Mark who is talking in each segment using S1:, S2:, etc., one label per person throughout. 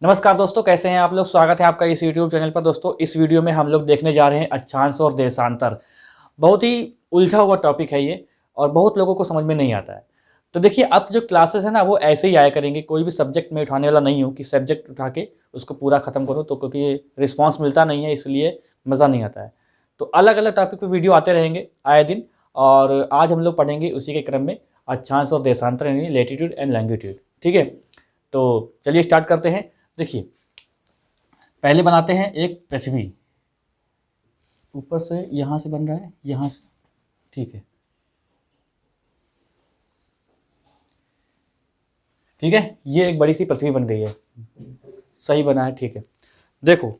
S1: नमस्कार दोस्तों, कैसे हैं आप लोग। स्वागत है आपका इस YouTube चैनल पर। दोस्तों, इस वीडियो में हम लोग देखने जा रहे हैं अक्षांश और देशांतर। बहुत ही उलझा हुआ टॉपिक है ये और बहुत लोगों को समझ में नहीं आता है। तो देखिए, अब जो क्लासेस है ना वो ऐसे ही आया करेंगे। कोई भी सब्जेक्ट में उठाने वाला नहीं हूँ कि सब्जेक्ट उठा के उसको पूरा खत्म करो, तो क्योंकि रिस्पॉन्स मिलता नहीं है इसलिए मज़ा नहीं आता है। तो अलग अलग टॉपिक पर वीडियो आते रहेंगे आए दिन, और आज हम लोग पढ़ेंगे उसी के क्रम में अक्षांश और देशांतर यानी लैटिट्यूड एंड लॉन्गिट्यूड। ठीक है, तो चलिए स्टार्ट करते हैं। देखिए, पहले बनाते हैं एक पृथ्वी। ऊपर से यहाँ से बन रहा है, यहाँ से, ठीक है ठीक है। ये एक बड़ी सी पृथ्वी बन गई है, सही बना है, ठीक है। देखो,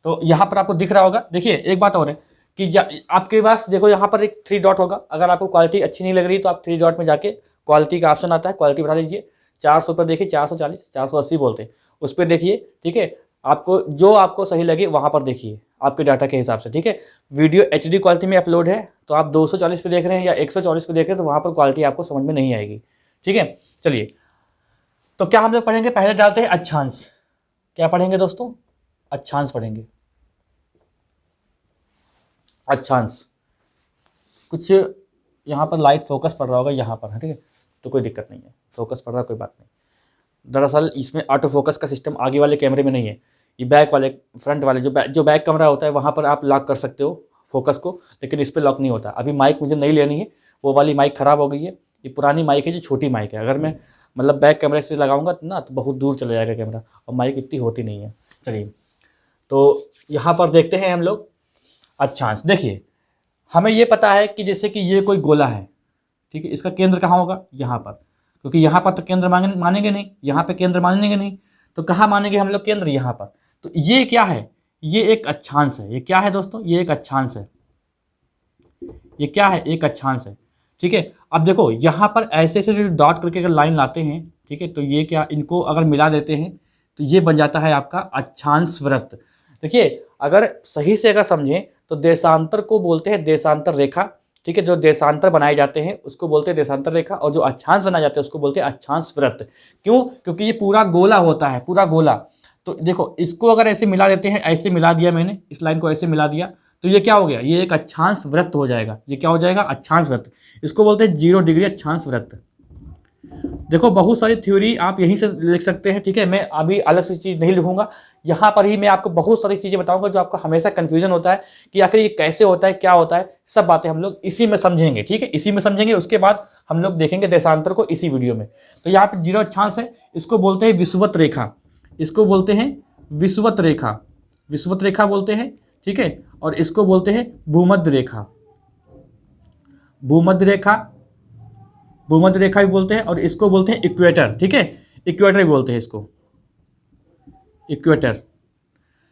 S1: तो यहाँ पर आपको दिख रहा होगा। देखिए, एक बात और है कि आपके पास देखो यहाँ पर एक 3 डॉट होगा। अगर आपको क्वालिटी अच्छी नहीं लग रही तो आप 3 डॉट में जाके क्वालिटी का ऑप्शन आता है, क्वालिटी बढ़ा लीजिए। 400 पर देखिए, 440 480 बोलते हैं, उस पर देखिए। ठीक है, आपको जो आपको सही लगे वहाँ पर देखिए आपके डाटा के हिसाब से। ठीक है, वीडियो HD क्वालिटी में अपलोड है तो आप 240 पे देख रहे हैं या 144 पे देख रहे हैं तो वहाँ पर क्वालिटी आपको समझ में नहीं आएगी। ठीक है, चलिए, तो क्या हम लोग पढ़ेंगे। पहले डालते हैं अक्षांश। क्या पढ़ेंगे दोस्तों? अक्षांश पढ़ेंगे। अक्षांश, कुछ यहाँ पर लाइट फोकस पड़ रहा होगा यहाँ पर, ठीक है, तो कोई दिक्कत नहीं है, फोकस पड़ रहा है कोई बात नहीं। दरअसल इसमें ऑटो फोकस का सिस्टम आगे वाले कैमरे में नहीं है, ये बैक वाले, फ्रंट वाले जो बैक कैमरा होता है वहाँ पर आप लॉक कर सकते हो फोकस को, लेकिन इस पर लॉक नहीं होता। अभी माइक मुझे नहीं लेनी है, वो वाली माइक ख़राब हो गई है। ये पुरानी माइक है, जो छोटी माइक है। अगर मैं मतलब बैक कैमरे से लगाऊंगा ना तो बहुत दूर चले जाएगा कैमरा, और माइक इतनी होती नहीं है। चलिए, तो यहाँ पर देखते हैं हम लोग अक्षांश। देखिए, हमें ये पता है कि जैसे कि ये कोई गोला है, ठीक है, इसका केंद्र कहाँ होगा? यहाँ पर, क्योंकि यहाँ पर तो केंद्र मानेंगे नहीं, यहाँ पे केंद्र मानेंगे नहीं, तो कहाँ मानेंगे हम लोग केंद्र? यहाँ पर। तो ये क्या है? ये एक अक्षांश है। ये क्या है दोस्तों? ये एक अक्षांश है। ये क्या है? एक अक्षांश है। ठीक है, अब देखो यहाँ पर ऐसे ऐसे जो डॉट करके अगर लाइन लाते हैं, ठीक है, तो ये क्या, इनको अगर मिला देते हैं तो ये बन जाता है आपका अक्षांश वृत्त। देखिए, अगर सही से अगर समझें तो देशांतर को बोलते हैं देशांतर रेखा। ठीक है, जो देशांतर बनाए जाते हैं उसको बोलते हैं देशांतर रेखा, और जो अक्षांश बनाए जाते हैं उसको बोलते हैं अक्षांश वृत्त। क्यों? क्योंकि ये पूरा गोला होता है, पूरा गोला। तो देखो, इसको अगर ऐसे मिला देते हैं, ऐसे मिला दिया मैंने, इस लाइन को ऐसे मिला दिया, तो ये क्या हो गया? ये एक अक्षांश वृत्त हो जाएगा। ये क्या हो जाएगा? अक्षांश वृत्त। इसको बोलते हैं 0 डिग्री अक्षांश वृत्त। देखो, बहुत सारी थ्योरी आप यहीं से लिख सकते हैं। ठीक है, मैं अभी अलग से चीज़ नहीं लिखूंगा, यहाँ पर ही मैं आपको बहुत सारी चीज़ें बताऊंगा जो आपको हमेशा कन्फ्यूजन होता है कि आखिर ये कैसे होता है, क्या होता है। सब बातें हम लोग इसी में समझेंगे। ठीक है, इसी में समझेंगे, उसके बाद हम लोग देखेंगे देशांतर को इसी वीडियो में। तो यहाँ पर 0 अक्षांश है, इसको बोलते हैं विषुवत रेखा। इसको बोलते हैं विषुवत रेखा, विषुवत रेखा बोलते हैं। ठीक है, और इसको बोलते हैं भूमध्य रेखा, भूमध्य रेखा, भूमध्य रेखा भी बोलते हैं, और इसको बोलते हैं इक्वेटर। ठीक है, इक्वेटर भी बोलते हैं इसको, इक्वेटर,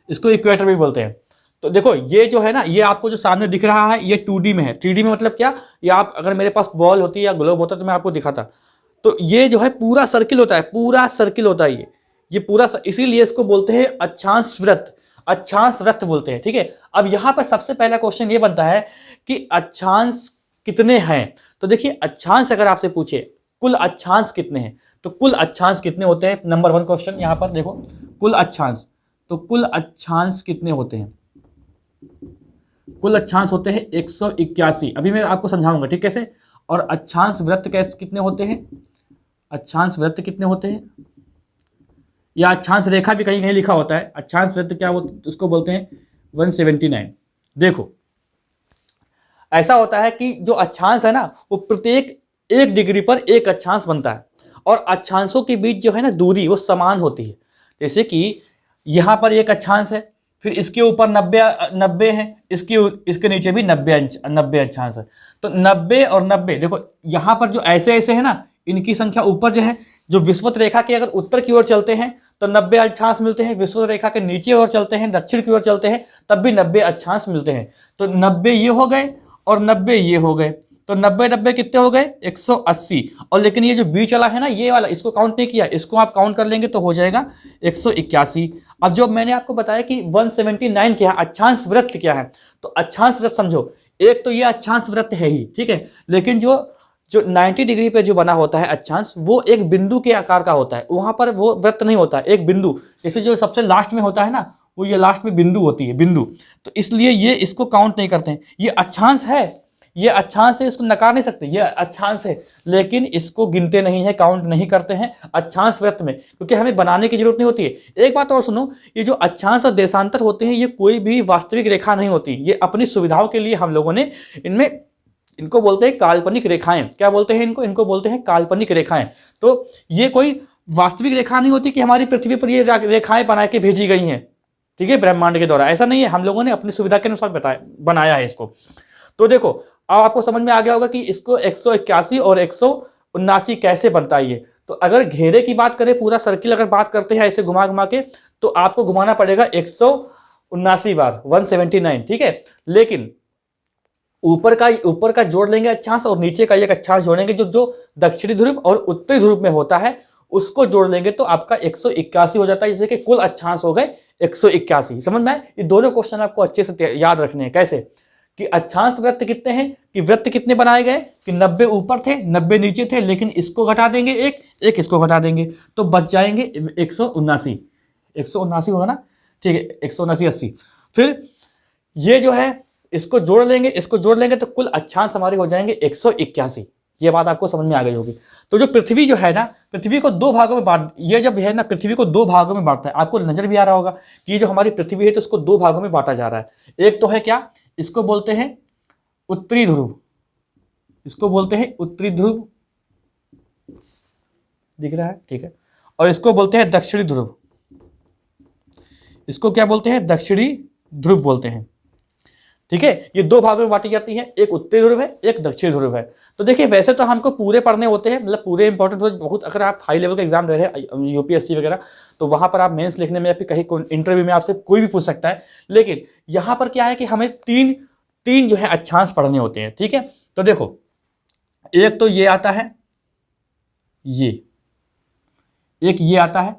S1: इसको इक्वेटर भी बोलते हैं। तो देखो, ये जो है ना, ये आपको जो सामने दिख रहा है ये 2D में है। 3D में मतलब क्या? ये आप, अगर मेरे पास बॉल होती या ग्लोब होता तो मैं आपको दिखाता। तो ये जो है पूरा सर्किल होता है, पूरा सर्किल होता है ये पूरा, इसीलिए इसको बोलते हैं अक्षांश वृत्त, अक्षांश वृत्त बोलते हैं। ठीक है, अब यहाँ पर सबसे पहला क्वेश्चन ये बनता है कि अक्षांश कितने हैं। तो देखिए, अक्षांश अगर आपसे पूछे कुल अक्षांश कितने हैं, तो कुल अक्षांश कितने होते हैं? नंबर 1 क्वेश्चन यहाँ पर देखो, कुल अक्षांश। तो कुल अक्षांश कितने होते हैं? कुल अक्षांश होते हैं 181। अभी मैं आपको समझाऊंगा, ठीक, कैसे। और अक्षांश वृत्त कैसे कितने होते हैं? अक्षांश वृत्त कितने होते हैं, या अक्षांश रेखा भी कहीं कहीं लिखा होता है। अक्षांश वृत्त क्या उसको बोलते हैं 179। देखो, ऐसा होता है कि जो अक्षांश है ना वो प्रत्येक 1 डिग्री पर एक अक्षांश बनता है, और अक्षांशों के बीच जो है ना दूरी वो समान होती है। जैसे कि यहाँ पर एक अक्षांश है, फिर इसके ऊपर 90 है, इसके नीचे भी 90 अक्षांश है। तो 90 और 90, देखो यहाँ पर जो ऐसे ऐसे है ना, इनकी संख्या ऊपर जो है, जो विषुवत रेखा के अगर उत्तर की ओर चलते हैं तो 90 अक्षांश मिलते हैं, विषुवत रेखा के नीचे ओर चलते हैं, दक्षिण की ओर चलते हैं, तब भी 90 अक्षांश मिलते हैं। तो 90 ये हो गए और 90 ये हो गए, तो 90 कितने हो गए? 180। और लेकिन ये जो बीच वाला है ना, ये वाला, इसको काउंट नहीं किया, इसको आप काउंट कर लेंगे तो हो जाएगा 181। अब जो मैंने आपको बताया कि 179 क्या है, अक्षांश वृत्त क्या है, तो अक्षांश वृत्त समझो, एक तो ये अक्षांश वृत्त है ही, ठीक है, लेकिन जो जो 90 डिग्री पे जो बना होता है अक्षांश वो एक बिंदु के आकार का होता है, वहां पर वो वृत्त नहीं होता है, एक बिंदु, जैसे जो सबसे लास्ट में होता है ना, वो ये लास्ट में बिंदु होती है, बिंदु, तो इसलिए ये इसको काउंट नहीं करते हैं। ये अक्षांश है, ये अक्षांश है, इसको नकार नहीं सकते, ये अक्षांश है, लेकिन इसको गिनते नहीं है, काउंट नहीं करते हैं अक्षांश वृत्त में, क्योंकि हमें बनाने की जरूरत नहीं होती है। एक बात और सुनो, ये जो अक्षांश और देशांतर होते हैं ये कोई भी वास्तविक रेखा नहीं होती, ये अपनी सुविधाओं के लिए हम लोगों ने इनमें, इनको बोलते हैं काल्पनिक रेखाएं। क्या बोलते हैं इनको? इनको बोलते हैं काल्पनिक रेखाएं। तो ये कोई वास्तविक रेखा नहीं होती कि हमारी पृथ्वी पर ये रेखाएं बना के भेजी गई हैं, ठीक है, ब्रह्मांड के द्वारा, ऐसा नहीं है, हम लोगों ने अपनी सुविधा के अनुसार बनाया है इसको। तो देखो अब आपको समझ में आ गया होगा कि इसको 181 और 179 कैसे बनता है ये। तो अगर घेरे की बात करें, पूरा सर्किल अगर बात करते हैं ऐसे घुमा घुमा के, तो आपको घुमाना पड़ेगा 179 बार, 179, ठीक है। लेकिन ऊपर का जोड़ लेंगे अक्षांश और नीचे का एक अक्षांश जोड़ेंगे, जो दक्षिणी ध्रुव और उत्तरी ध्रुव में होता है उसको जोड़ लेंगे तो आपका 181 हो जाता है, जैसे कि कुल अक्षांश हो गए 181। समझ में आए? ये दोनों क्वेश्चन आपको अच्छे से याद रखने हैं। कैसे कि अक्षांश वृत्त कितने हैं, कि वृत्त कितने बनाए गए कि 90 ऊपर थे 90 नीचे थे, लेकिन इसको घटा देंगे एक इसको घटा देंगे तो बच जाएंगे 179 होगा ना, ठीक है, 179 80। फिर ये जो है इसको जोड़ लेंगे तो कुल अक्षांश हमारे हो जाएंगे 181। ये बात आपको समझ में आ गई होगी। तो जो पृथ्वी जो है ना, पृथ्वी को दो भागों में बांट, ये जब है ना पृथ्वी को दो भागों में बांटता है, आपको नजर भी आ रहा होगा कि ये जो हमारी पृथ्वी है तो उसको दो भागों में बांटा जा रहा है। एक तो है क्या, इसको बोलते हैं उत्तरी ध्रुव, इसको बोलते हैं उत्तरी ध्रुव, दिख रहा है, ठीक है, और इसको बोलते हैं दक्षिणी ध्रुव, इसको क्या बोलते हैं, दक्षिणी ध्रुव बोलते हैं, ठीक है। ये दो भागों में बांटी जाती है, एक उत्तरी ध्रुव है, एक दक्षिणी ध्रुव है। तो देखिए वैसे तो हमको पूरे पढ़ने होते हैं, मतलब पूरे इंपॉर्टेंट बहुत, अगर आप हाई लेवल का एग्जाम दे रहे हैं यूपीएससी वगैरह, तो वहां पर आप मेंस लिखने में या फिर कहीं इंटरव्यू में आपसे कोई भी पूछ सकता है। लेकिन यहाँ पर क्या है कि हमें तीन जो है अक्षांश पढ़ने होते हैं, ठीक है। तो देखो एक तो ये आता है, एक ये आता है,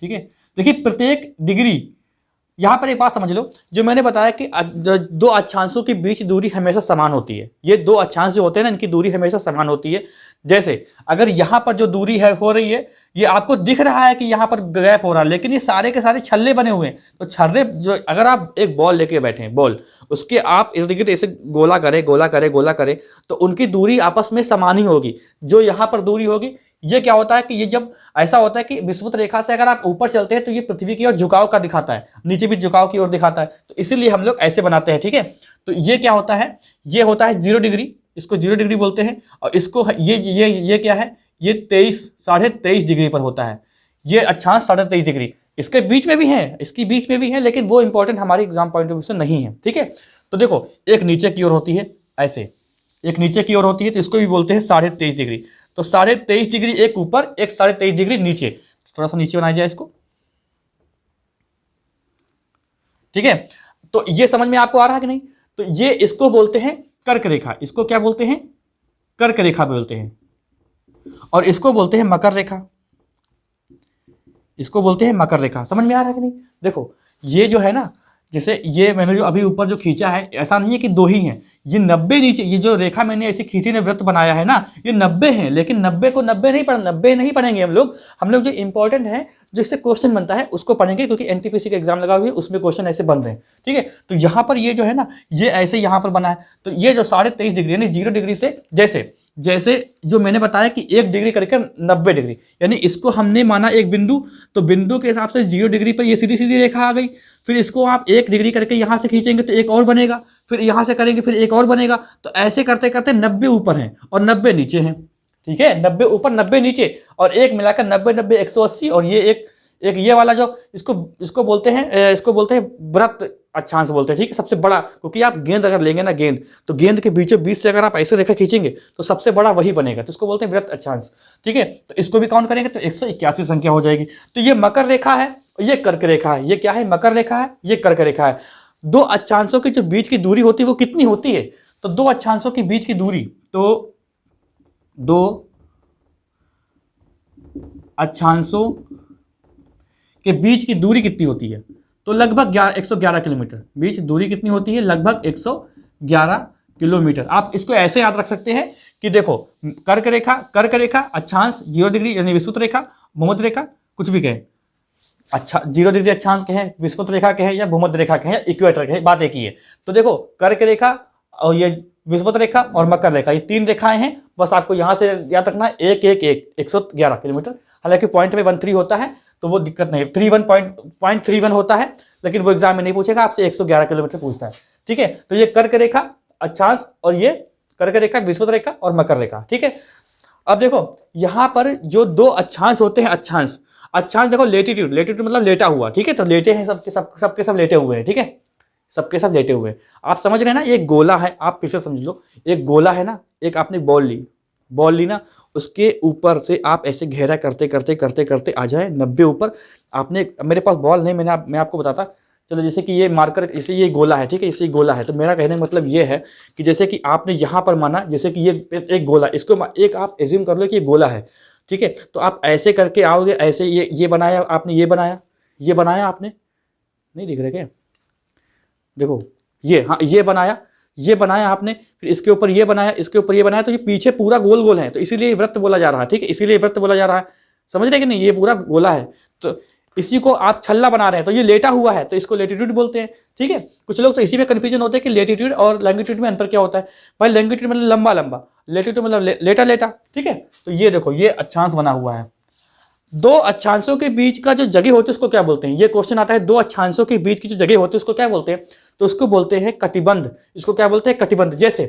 S1: ठीक है। देखिए प्रत्येक डिग्री, यहां पर एक बात समझ लो, जो मैंने बताया कि दो अक्षांशों के बीच दूरी हमेशा समान होती है, ये दो अक्षांश जो होते हैं ना इनकी दूरी हमेशा समान होती है। जैसे अगर यहां पर जो दूरी है हो रही है, ये आपको दिख रहा है कि यहां पर गैप हो रहा है, लेकिन ये सारे के सारे छल्ले बने हुए हैं। तो छर्रे जो, अगर आप एक बॉल लेके बैठे हैं, बॉल, उसके आप इर्द गिर्द ऐसे गोला करें तो उनकी दूरी आपस में समान ही होगी। जो यहां पर दूरी होगी, ये क्या होता है कि ये जब ऐसा होता है कि विषुवत रेखा से अगर आप ऊपर चलते हैं तो ये पृथ्वी की ओर झुकाव का दिखाता है, नीचे भी झुकाव की ओर दिखाता है, तो इसीलिए हम लोग ऐसे बनाते हैं, ठीक है। तो ये क्या होता है, ये होता है 0 डिग्री, इसको 0 डिग्री बोलते हैं, और इसको ये क्या है, ये 23.5 डिग्री पर होता है, ये अक्षांश 23.5 डिग्री। इसके बीच में भी है, इसकी बीच में भी है, लेकिन वो इंपॉर्टेंट हमारे एग्जाम पॉइंट ऑफ व्यू से नहीं है, ठीक है। तो देखो एक नीचे की ओर होती है, ऐसे एक नीचे की ओर होती है, तो इसको भी बोलते हैं 23.5 डिग्री। तो 23.5 डिग्री एक ऊपर, एक 23.5 डिग्री नीचे, थोड़ा सा नीचे बनाया जाए इसको, ठीक है। तो ये समझ में आपको आ रहा है कि नहीं? तो ये इसको बोलते हैं कर्क रेखा, इसको क्या बोलते हैं, कर्क रेखा बोलते हैं, और इसको बोलते हैं मकर रेखा, इसको बोलते हैं मकर रेखा। समझ में आ रहा है कि नहीं? देखो ये जो है ना, जैसे ये मैंने जो अभी ऊपर जो खींचा है, ऐसा नहीं है कि दो ही हैं, ये 90 नीचे, ये जो रेखा मैंने ऐसी खींची ने वृत्त बनाया है ना, ये 90 है, लेकिन 90 को 90 नहीं पढ़ेंगे हम लोग जो इंपॉर्टेंट है, जो इससे क्वेश्चन बनता है उसको पढ़ेंगे, क्योंकि एनटीपीसी का एग्जाम लगा हुआ है, उसमें क्वेश्चन ऐसे बन रहे हैं, ठीक है। तो यहाँ पर ये जो है ना, ये ऐसे यहाँ पर बना है, तो ये जो 23.5 डिग्री यानी 0 डिग्री से, जैसे जो मैंने बताया कि 1 डिग्री करके 90 डिग्री, यानी इसको हमने माना एक बिंदु, तो बिंदु के हिसाब से 0 डिग्री पर ये सीधी रेखा आ गई। फिर इसको आप 1 डिग्री करके यहाँ से खींचेंगे तो एक और बनेगा, फिर यहाँ से करेंगे फिर एक और बनेगा, तो ऐसे करते करते 90 ऊपर हैं और 90 नीचे हैं, ठीक है। 90 ऊपर 90 नीचे, और एक मिलाकर 90 180, और ये एक ये वाला जो इसको बोलते हैं वृत्त अक्षांश बोलते हैं, ठीक है, सबसे बड़ा। क्योंकि आप गेंद अगर लेंगे ना, तो गेंद के बीचों बीच से अगर आप ऐसे रेखा खींचेंगे तो सबसे बड़ा वही बनेगा, तो इसको बोलते हैं वृत्त अक्षांश, ठीक है। तो इसको भी काउंट करेंगे तो 181 संख्या हो जाएगी। तो ये मकर रेखा है, ये कर्क रेखा है, ये क्या है, मकर रेखा है, ये कर्क रेखा है। दो अक्षांशों की जो बीच की दूरी होती है वो कितनी होती है, तो दो अक्षांशों के बीच की दूरी, तो दो अक्षांशों के बीच की दूरी कितनी होती है, तो लगभग 111 किलोमीटर। बीच दूरी कितनी होती है, लगभग 111 किलोमीटर। आप इसको ऐसे याद रख सकते हैं कि देखो कर्क रेखा, अक्षांश 0 डिग्री यानी विषुवत रेखा, भूमध्य रेखा, कुछ भी कहें, अच्छा 0 डिग्री अक्षांश कहें, विषुवत रेखा कहें या भूमध्य रेखा कहें या इक्वेटर कहें, बात एक ही है। तो देखो कर्क रेखा और ये विषुवत रेखा और मकर रेखा, ये 3 रेखाएं हैं। बस आपको यहां से याद रखना है 111 किलोमीटर। हालांकि पॉइंट में 13 होता है तो वो दिक्कत नहीं, 31.31 होता है, लेकिन वो एग्जाम में नहीं पूछेगा, आपसे 111 किलोमीटर पूछता है। ठीक है, तो ये कर्क रेखा, अक्षांश, और ये कर्क रेखा, विषुवत रेखा और मकर रेखा। ठीक है, अब देखो यहां पर जो 2 अक्षांश होते हैं, अक्षांश देखो लेटीट्यूड मतलब लेटा हुआ। ठीक है, तो लेटे हैं सबके सब लेटे हुए हैं। ठीक है, सबके सब लेटे हुए हैं। आप समझ रहे हैं ना, ये गोला है, आप फिर से समझ लो, एक गोला है ना, एक आपने बॉल ली ना, उसके ऊपर से आप ऐसे घेरा करते करते करते करते आ जाए 90 ऊपर। आपने, मेरे पास बॉल नहीं, मैं आपको बताता, चलो जैसे कि ये मार्कर, जैसे ये गोला है, ठीक है, इसे गोला है, तो मेरा कहने का मतलब ये है कि जैसे कि आपने यहाँ पर माना, जैसे कि ये एक गोला, इसको एक आप एज्यूम कर लो कि ये गोला है। ठीक है, तो आप ऐसे करके आओगे, ऐसे ये बनाया आपने, ये बनाया आपने, नहीं दिख रहा क्या? देखो ये, हाँ ये बनाया आपने, फिर इसके ऊपर ये बनाया, इसके ऊपर ये बनाया, तो ये पीछे पूरा गोल गोल है, तो इसीलिए वृत्त बोला जा रहा है। ठीक है, इसीलिए वृत्त बोला जा रहा है, समझ रहे कि नहीं, ये पूरा गोला है, तो इसी को आप छल्ला बना रहे हैं, तो ये लेटा हुआ है, तो इसको लेटीट्यूड बोलते हैं। ठीक है, कुछ लोग तो इसी में कंफ्यूजन होते हैं कि लेटीट्यूड और लॉन्गिट्यूड में अंतर क्या होता है। भाई लॉन्गिट्यूड मतलब लंबा लंबा, लेटीट्यूड मतलब लेटा लेटा। ठीक है, तो ये देखो ये अक्षांश बना हुआ है, 2 अक्षांशों के बीच का जो जगह होती है उसको क्या बोलते हैं? ये क्वेश्चन आता है, 2 अक्षांशों के बीच की जो जगह होती है उसको क्या बोलते हैं? तो उसको बोलते हैं कटिबंध। इसको क्या बोलते हैं? कटिबंध। जैसे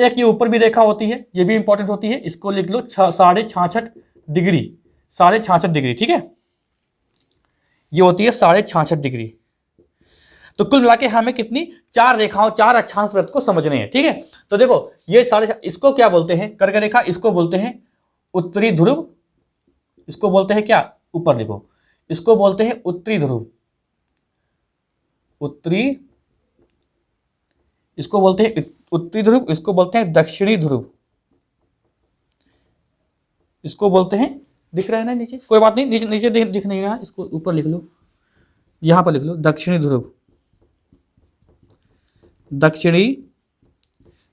S1: एक ये ऊपर भी रेखा होती है, ये भी इंपॉर्टेंट होती है, इसको लिख लो 66.5 डिग्री, 66.5 डिग्री। ठीक है, ये होती है 66.5 डिग्री। तो कुल मिला के हमें कितनी, 4 रेखाओं, 4 अक्षांश वृत्त को समझने हैं। ठीक है, तो देखो ये इसको क्या बोलते हैं? कर्क रेखा, इसको बोलते हैं उत्तरी ध्रुव, इसको बोलते हैं क्या, ऊपर लिखो, इसको बोलते हैं उत्तरी ध्रुव, इसको बोलते हैं उत्तरी ध्रुव, इसको बोलते हैं दक्षिणी ध्रुव, इसको बोलते हैं, दिख रहा है ना नीचे, कोई बात नहीं, नीचे दिख नहीं रहा, इसको ऊपर लिख लो, यहां पर लिख लो दक्षिणी ध्रुव, दक्षिणी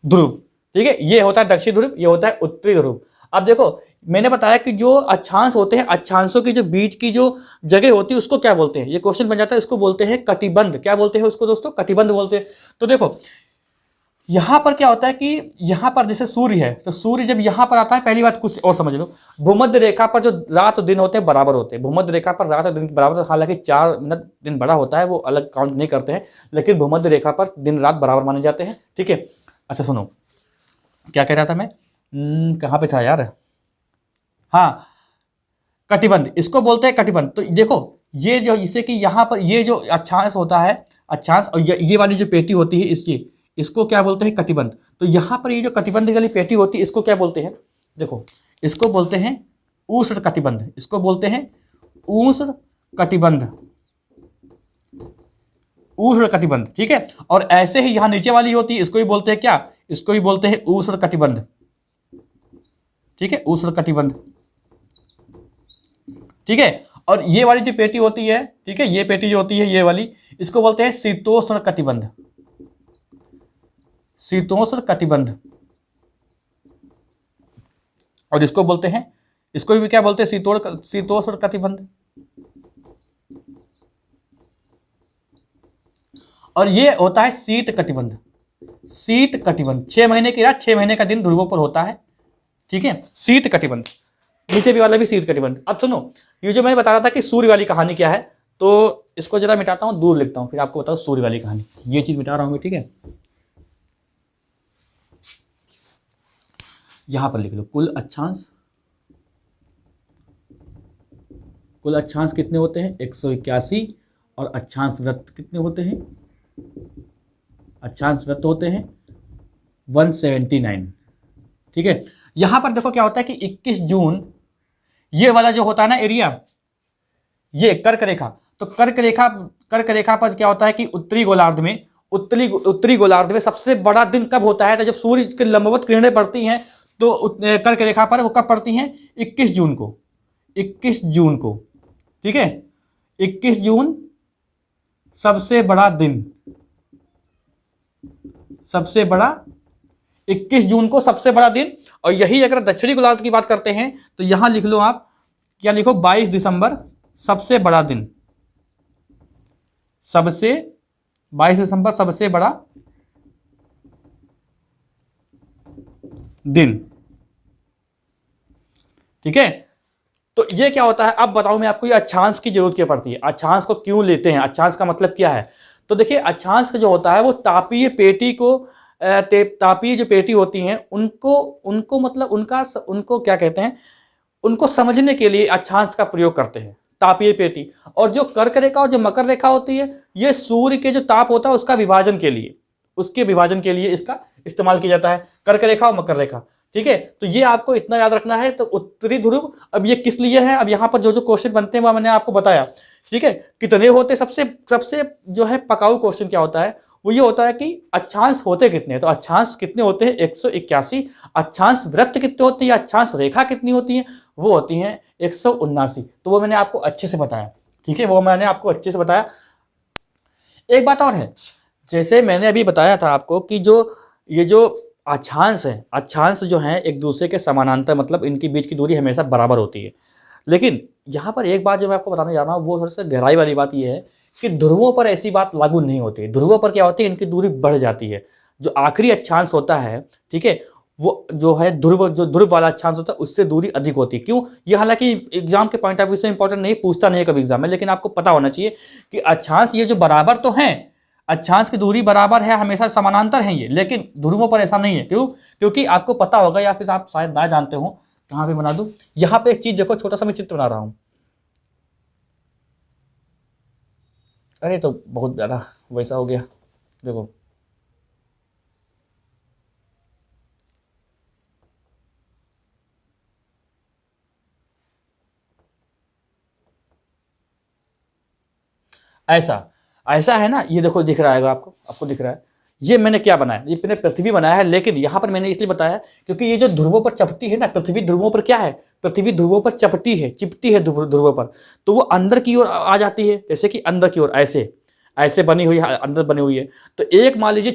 S1: ध्रुव। ठीक है, ये होता है दक्षिणी ध्रुव, ये होता है उत्तरी ध्रुव। अब देखो मैंने बताया कि जो अक्षांश होते हैं, अक्षांशों के जो बीच की जो जगह होती है उसको क्या बोलते हैं? ये क्वेश्चन बन जाता है, उसको बोलते हैं कटिबंध। क्या बोलते हैं उसको दोस्तों? कटिबंध बोलते हैं। तो देखो यहां पर क्या होता है कि यहां पर जैसे सूर्य है, तो सूर्य जब यहां पर आता है, पहली बात कुछ और समझ लो, भूमध्य रेखा पर जो रात और दिन होते हैं बराबर होते हैं, भूमध्य रेखा पर रात और दिन बराबर, हालांकि 4 मिनट दिन बड़ा होता है, वो अलग काउंट नहीं करते हैं, लेकिन भूमध्य रेखा पर दिन रात बराबर माने जाते हैं। ठीक है, अच्छा सुनो, क्या कह रहा था मैं, कहां पे था यार, हाँ, कटिबंध, इसको बोलते हैं कटिबंध। तो देखो ये जो, इसे कि यहां पर ये जो अक्षांश होता है, अक्षांश, और ये वाली जो पेटी होती है इसको क्या बोलते हैं? कटिबंध। तो यहां पर ये जो कटिबंध वाली पेटी होती है इसको क्या बोलते हैं? देखो इसको बोलते हैं उष्ण कटिबंध, इसको बोलते हैं उष्ण कटिबंध, उष्ण कटिबंध। ठीक है, और ऐसे ही यहां नीचे वाली होती है, इसको ही बोलते हैं क्या? इसको ही बोलते हैं उष्ण कटिबंध। ठीक है, उष्ण कटिबंध। ठीक है, और ये वाली जो पेटी होती है, ठीक है, ये पेटी जो होती है ये वाली, इसको बोलते हैं शीतोष्ण कटिबंध, शीतोष्ण कटिबंध। और इसको बोलते हैं, इसको भी क्या बोलते हैं? शीतोष्ण कटिबंध। और ये होता है शीत कटिबंध, शीत कटिबंध। 6 महीने की रात, 6 महीने का दिन ध्रुवों पर होता है। ठीक है, शीत कटिबंध। नीचे भी वाला भी शीत कटिबंध। अब सुनो, ये जो मैं बता रहा था कि सूर्य वाली कहानी क्या है, तो इसको जरा मिटाता हूं, दूर लिखता हूं, फिर आपको बताओ सूर्य वाली कहानी। ये चीज मिटा रहा हूं मैं, ठीक है, यहां पर लिख लो कुल अक्षांश कितने होते हैं? 181। और अक्षांश वृत्त कितने होते हैं? अक्षांश वृत्त होते हैं 179। ठीक है, यहां पर देखो क्या होता है कि 21 जून, ये वाला जो होता है ना एरिया, ये कर्क रेखा, तो कर्क रेखा पर क्या होता है कि उत्तरी गोलार्ध में सबसे बड़ा दिन कब होता है? तो जब सूर्य की लंबवत किरणें पड़ती हैं, तो कर्क रेखा पर वो कब पड़ती हैं? 21 जून को, 21 जून को। ठीक है, 21 जून सबसे बड़ा दिन, सबसे बड़ा 21 जून को सबसे बड़ा दिन। और यही अगर दक्षिणी गोलार्ध की बात करते हैं तो यहां लिख लो आप, क्या लिखो, 22 दिसंबर सबसे बड़ा दिन, सबसे 22 दिसंबर सबसे बड़ा दिन। ठीक है, तो ये क्या होता है, अब बताओ मैं आपको, ये अक्षांश की जरूरत क्या पड़ती है, अक्षांश को क्यों लेते हैं, अक्षांश का मतलब क्या है। तो देखिए अक्षांश का जो होता है वो तापीय पेटी को, तापीय जो पेटी होती हैं उनको उनको मतलब उनको क्या कहते हैं, उनको समझने के लिए अक्षांश का प्रयोग करते हैं, तापीय पेटी। और जो कर्क रेखा और जो मकर रेखा होती है, ये सूर्य के जो ताप होता है उसका विभाजन के लिए, उसके विभाजन के लिए इसका इस्तेमाल किया जाता है, कर्क रेखा और मकर रेखा। ठीक है, तो ये आपको इतना याद रखना है। तो उत्तरी ध्रुव, अब ये किस लिए है, अब यहाँ पर जो जो क्वेश्चन बनते हैं वो मैंने आपको बताया। ठीक है, कितने होते, सबसे सबसे जो है पकाऊ क्वेश्चन क्या होता है, वो ये होता है कि अक्षांश होते कितने हैं। तो अक्षांश कितने होते हैं, 181। अक्षांश वृत्त कितने होते हैं या अक्षांश रेखा कितनी होती है, वो होती हैं 179। तो वो मैंने आपको अच्छे से बताया। ठीक है, वो मैंने आपको अच्छे से बताया। एक बात और है, जैसे मैंने अभी बताया था आपको कि ये जो अक्षांश है, अक्षांश जो है एक दूसरे के समानांतर, मतलब इनके बीच की दूरी हमेशा बराबर होती है। लेकिन यहाँ पर एक बात जो मैं आपको बताने जा रहा हूँ वो थोड़ा सा गहराई वाली बात ये है कि ध्रुवों पर ऐसी बात लागू नहीं होती। ध्रुवों पर क्या होती है, इनकी दूरी बढ़ जाती है। जो आखिरी अक्षांश होता है, ठीक है, वो जो है ध्रुव वाला अक्षांश होता है उससे दूरी अधिक होती है। क्यों, ये हालांकि एग्जाम के पॉइंट ऑफ व्यू से इंपॉर्टेंट नहीं, पूछता नहीं है कभी एग्जाम में, लेकिन आपको पता होना चाहिए कि अक्षांश ये जो बराबर तो है, अक्षांश की दूरी बराबर है, हमेशा समानांतर है ये, लेकिन ध्रुवों पर ऐसा नहीं है। क्यों, क्योंकि आपको पता होगा या फिर आप शायद ना जानते हो, कहां पे बना दूं, यहां पे एक चीज देखो, छोटा सा मैं चित्र बना रहा हूं। अरे तो बहुत ज्यादा वैसा हो गया, देखो ऐसा ऐसा है ना, ये देखो दिख रहा है आपको दिख रहा है। ये मैंने क्या बनाया, ये मैंने पृथ्वी बनाया है, लेकिन यहां पर मैंने इसलिए बताया क्योंकि ये जो ध्रुवों पर चपटी है ना, पृथ्वी ध्रुवों पर क्या है, पृथ्वी ध्रुवों पर चिपटी है ध्रुवों पर, तो वो अंदर की ओर आ जाती है। जैसे कि अंदर की ओर ऐसे ऐसे बनी हुई है, अंदर बनी हुई है। तो एक मान लीजिए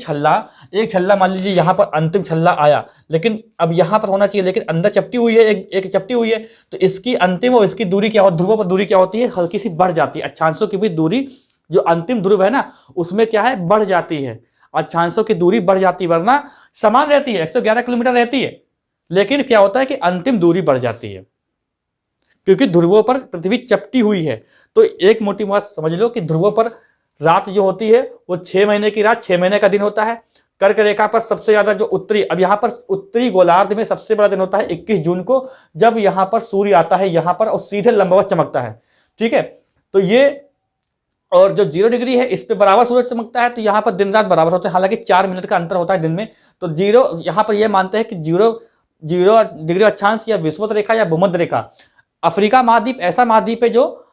S1: एक छल्ला मान लीजिए यहाँ पर अंतिम छल्ला आया, लेकिन अब यहाँ पर होना चाहिए, लेकिन अंदर चपटी हुई है, एक चपटी हुई है। तो इसकी अंतिम और इसकी दूरी क्या होती, ध्रुवों पर दूरी क्या होती है, हल्की सी बढ़ जाती है। अक्षांशों की भी दूरी, जो अंतिम ध्रुव है ना, उसमें क्या है, बढ़ जाती है। अक्षांशों की दूरी बढ़ जाती है, वरना समान रहती है, 111 किलोमीटर रहती है, लेकिन क्या होता है कि अंतिम दूरी बढ़ जाती है, क्योंकि ध्रुवों पर पृथ्वी चपटी हुई है। तो एक मोटी बात समझ लो कि ध्रुवों पर रात जो होती है वो 6 महीने की रात, 6 महीने का दिन होता है। कर्क रेखा पर सबसे ज्यादा जो उत्तरी, अब यहाँ पर उत्तरी गोलार्ध में सबसे बड़ा दिन होता है 21 जून को, जब यहाँ पर सूर्य आता है यहाँ पर और सीधे लंबवत चमकता है। ठीक है, तो ये, और जो 0 डिग्री है इस पे बराबर सूरज चमकता है, तो यहाँ पर दिन रात बराबर होते हैं, हालांकि 4 मिनट का अंतर होता है दिन में। तो 0 यहाँ पर ये मानते हैं कि 0 डिग्री अक्षांश या विषुवत रेखा या भूमध्य रेखा, अफ्रीका महाद्वीप ऐसा महाद्वीप है जो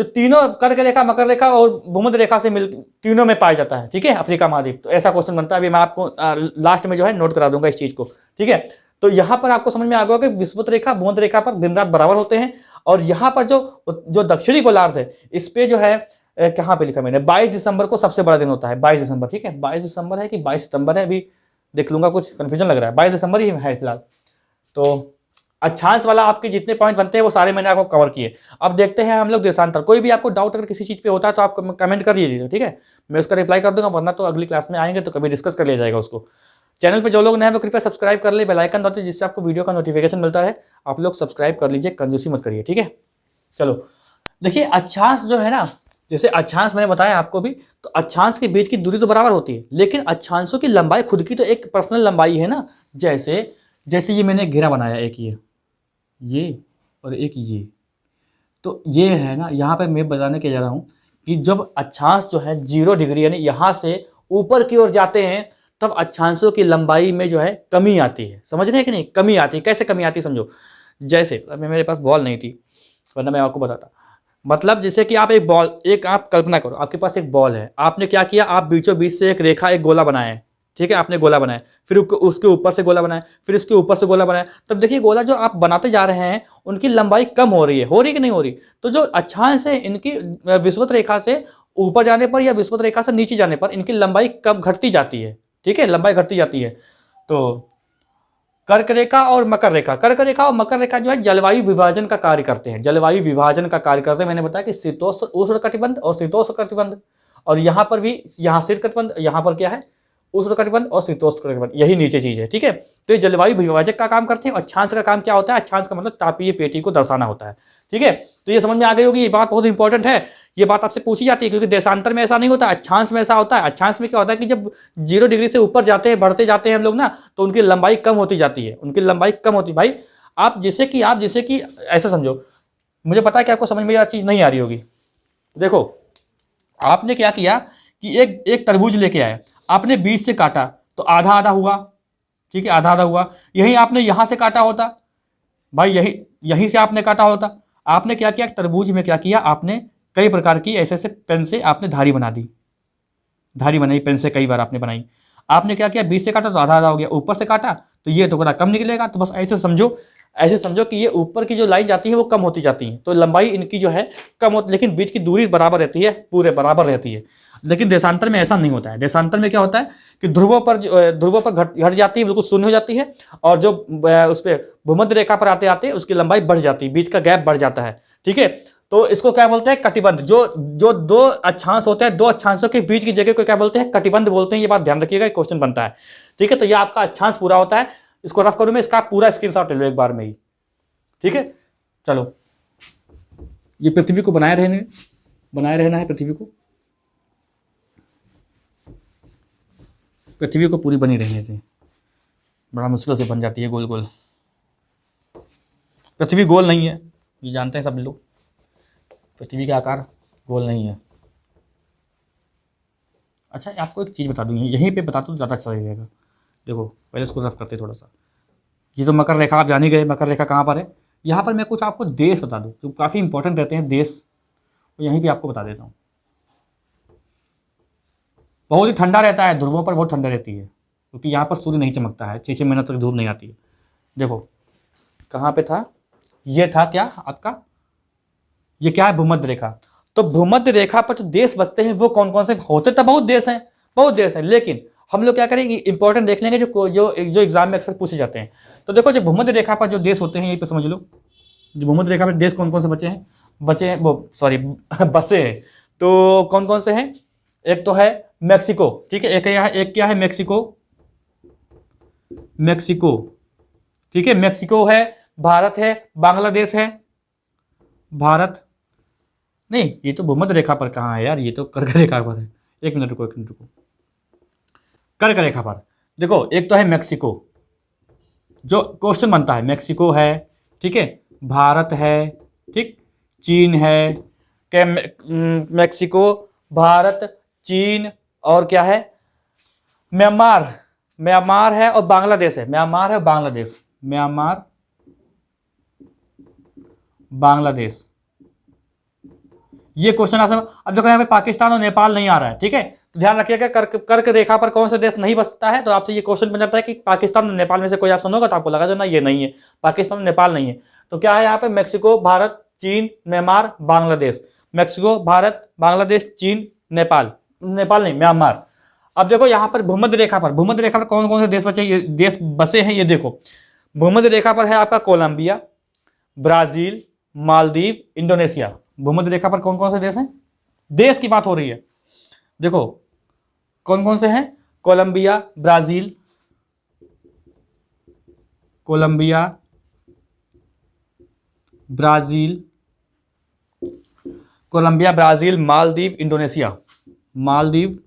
S1: तीनों कर्क रेखा, मकर रेखा और भूमध्य रेखा से मिल, तीनों में पाया जाता है। ठीक है, अफ्रीका महाद्वीप। तो ऐसा क्वेश्चन बनता है, अभी मैं आपको लास्ट में जो है नोट करा दूंगा इस चीज को। ठीक है, तो यहाँ पर आपको समझ में आ गया कि विषुवत रेखा, भूमध्य रेखा पर दिन रात बराबर होते हैं। और यहाँ पर जो दक्षिणी गोलार्ध है, इस पे जो है कहाँ पे लिखा मैंने, 22 दिसंबर को सबसे बड़ा दिन होता है, 22 दिसंबर। ठीक है, 22 दिसंबर है कि 22 सितंबर है, अभी देख लूंगा, कुछ कंफ्यूजन लग रहा है, 22 दिसंबर ही है फिलहाल। तो अक्षांश वाला आपके जितने पॉइंट बनते हैं वो सारे मैंने आपको कवर किए। अब देखते हैं हम लोग देशांतर। कोई भी आपको डाउट अगर किसी चीज पे होता है तो आप कमेंट कर लीजिए, ठीक है, मैं उसका रिप्लाई कर दूंगा, वरना तो अगली क्लास में आएंगे तो कभी डिस्कस कर लिया जाएगा उसको। चैनल पे जो लोग नए हैं वो कृपया सब्सक्राइब कर ले, बेल आइकन दबाते जिससे आपको वीडियो का नोटिफिकेशन मिलता है। आप लोग सब्सक्राइब कर लीजिए, कंजूसी मत करिए। ठीक है, चलो देखिए, अक्षांश जो है ना, जैसे अक्षांश मैंने बताया आपको भी, तो अक्षांश के बीच की दूरी तो बराबर होती है, लेकिन अक्षांशों की लंबाई खुद की तो एक पर्सनल लंबाई है ना। जैसे ये मैंने घेरा बनाया, एक ये और एक ये, तो ये है ना, यहाँ पे मैं बताने के जा रहा हूँ कि जब अक्षांश जो है 0 डिग्री यानी यहाँ से ऊपर की ओर जाते हैं, तब अक्षांशों की लंबाई में जो है कमी आती है। समझ रहे हैं कि नहीं, कमी आती है। कैसे कमी आती है समझो, जैसे मेरे पास बॉल नहीं थी वरना मैं आपको बताता। मतलब जैसे कि आप आप कल्पना करो, आपके पास एक बॉल है, आपने क्या किया, आप बीचों बीच से एक रेखा, एक गोला बनाया है। ठीक है, आपने गोला बनाया, फिर उसके ऊपर से गोला बनाया, फिर उसके ऊपर से गोला बनाया। तब देखिए गोला जो आप बनाते जा रहे हैं उनकी लंबाई कम हो रही है कि नहीं हो रही। तो जो अक्षांश है इनकी विषुवत रेखा से ऊपर जाने पर या विषुवत रेखा से नीचे जाने पर इनकी लंबाई कम घटती जाती है। ठीक है, लंबाई घटती जाती है। तो कर्क रेखा और मकर रेखा, कर्क रेखा और मकर रेखा जो है जलवायु विभाजन का कार्य करते हैं, जलवायु विभाजन का कार्य करते हैं। मैंने बताया कि शीतोष्ण उष्ण कटिबंध और शीतोष्ण कटिबंध, और यहाँ पर भी, यहाँ शीत कटिबंध, यहाँ पर क्या है उष्ण कटिबंध और शीतोष्ण कटिबंध, यही नीचे चीज है, ठीक है। तो ये जलवायु विभाजक का काम करते हैं। और अक्षांश का काम क्या होता है? अक्षांश का मतलब तापीय पेटी को दर्शाना होता है, ठीक है। तो ये समझ में आ गई होगी, ये बात बहुत इंपॉर्टेंट है, ये बात आपसे पूछी जाती है, क्योंकि देशांतर में ऐसा नहीं होता, अक्षांश में ऐसा होता है। अक्षांश में क्या होता है कि जब 0 डिग्री से ऊपर जाते हैं, बढ़ते जाते हैं हम लोग ना, तो उनकी लंबाई कम होती जाती है, उनकी लंबाई कम होती। भाई आप जैसे कि ऐसा समझो, मुझे पता है कि आपको समझ में यह चीज़ नहीं आ रही होगी। देखो आपने क्या किया कि एक तरबूज लेके आए, आपने बीच से काटा तो आधा आधा हुआ, ठीक है, आधा आधा हुआ। यही आपने यहाँ से काटा होता भाई, यहीं से आपने काटा होता। आपने क्या किया, तरबूज में क्या किया, आपने कई प्रकार की ऐसे ऐसे पेन से आपने धारी बना दी, धारी बनाई पेन से, कई बार आपने बनाई। आपने क्या किया, बीच से काटा तो आधा आधा हो गया, ऊपर से काटा तो ये टुकड़ा कम निकलेगा। तो बस ऐसे समझो कि ये ऊपर की जो लाइन जाती है वो कम होती जाती है, तो लंबाई इनकी जो है कम होती, लेकिन बीच की दूरी बराबर रहती है, पूरे बराबर रहती है। लेकिन देशांतर में ऐसा नहीं होता है। देशांतर में क्या होता है कि ध्रुवों पर घट जाती है, बिल्कुल शून्य हो जाती है, और जो उस पर भूमध्य रेखा पर आते आते उसकी लंबाई बढ़ जाती है, बीच का गैप बढ़ जाता है, ठीक है। तो इसको क्या बोलते हैं, कटिबंध। जो दो अक्षांश होते हैं, दो अक्षांशों के बीच की जगह को क्या बोलते हैं, कटिबंध बोलते हैं। ये बात ध्यान रखिएगा, क्वेश्चन बनता है, ठीक है। तो ये आपका अक्षांश पूरा होता है। इसको रफ करूं मैं, इसका पूरा स्क्रीनशॉट ले लो एक बार में ही, ठीक है। चलो, ये पृथ्वी को बनाए रहना है, पृथ्वी को पूरी बनी रहने दें। बड़ा मुश्किल से बन जाती है गोल गोल। पृथ्वी गोल नहीं है, ये जानते हैं सब लोग, पृथ्वी का आकार गोल नहीं है। अच्छा, आपको एक चीज़ बता दूँ, यहीं पे बता दूँ ज़्यादा अच्छा रहेगा। देखो पहले इसको रफ करते थोड़ा सा। ये तो मकर रेखा आप जान ही गए, मकर रेखा कहाँ पर है। यहाँ पर मैं कुछ आपको देश बता दूँ जो काफ़ी इंपॉर्टेंट रहते हैं देश, तो यहीं पे आपको बता देता हूँ। बहुत ही ठंडा रहता है, ध्रुवों पर बहुत ठंडा रहती है, क्योंकि यहाँ पर सूर्य नहीं चमकता है, 6-6 महीने तक धूप नहीं आती है। देखो कहाँ पे था, ये था क्या आपका, ये क्या है, भूमध्य रेखा। तो भूमध्य रेखा पर जो देश बसते हैं वो कौन कौन से होते, तो बहुत देश हैं, लेकिन हम लोग क्या करेंगे, इंपॉर्टेंट देख लेंगे जो एग्जाम में अक्सर पूछे जाते हैं। तो देखो जो भूमध्य रेखा पर जो देश होते हैं, यहीं पर समझ लो, जो भूमध्य रेखा पर देश कौन कौन से बसे हैं, तो कौन कौन से हैं। एक तो है मैक्सिको, ठीक है, एक क्या है मैक्सिको, ठीक है, मैक्सिको है, भारत है, बांग्लादेश है, भारत नहीं, ये तो भूमध्य रेखा पर कहाँ है यार, ये तो कर्क रेखा पर है। एक मिनट रुको, कर्क रेखा पर देखो, एक तो है मैक्सिको, जो क्वेश्चन बनता है, मैक्सिको है, ठीक है, भारत है, ठीक, चीन है, क्या मैक्सिको, भारत, चीन, और क्या है, म्यांमार है, और बांग्लादेश है, बांग्लादेश। ये क्वेश्चन अब देखो यहाँ पे पाकिस्तान और नेपाल नहीं आ रहा है, ठीक है, तो ध्यान रखिएगा कर्क रेखा पर कौन सा देश नहीं बसता है। तो आपसे ये क्वेश्चन बन जाता है कि पाकिस्तान और नेपाल में से कोई ऑप्शन होगा, तो आपको लगा देना ये नहीं है, पाकिस्तान और नेपाल नहीं है। तो क्या है यहाँ पे, मैक्सिको, भारत, चीन, म्यांमार, बांग्लादेश। मैक्सिको, भारत, बांग्लादेश, चीन, नेपाल नहीं, म्यांमार। अब देखो यहाँ पर भूमध्य रेखा पर कौन कौन से देश बचे, ये देश बसे हैं, ये देखो भूमध्य रेखा पर है आपका कोलंबिया, ब्राजील, मालदीव, इंडोनेशिया। भूमध्य रेखा पर कौन कौन से देश हैं, देश की बात हो रही है, देखो कौन कौन से हैं, कोलंबिया, ब्राजील, मालदीव,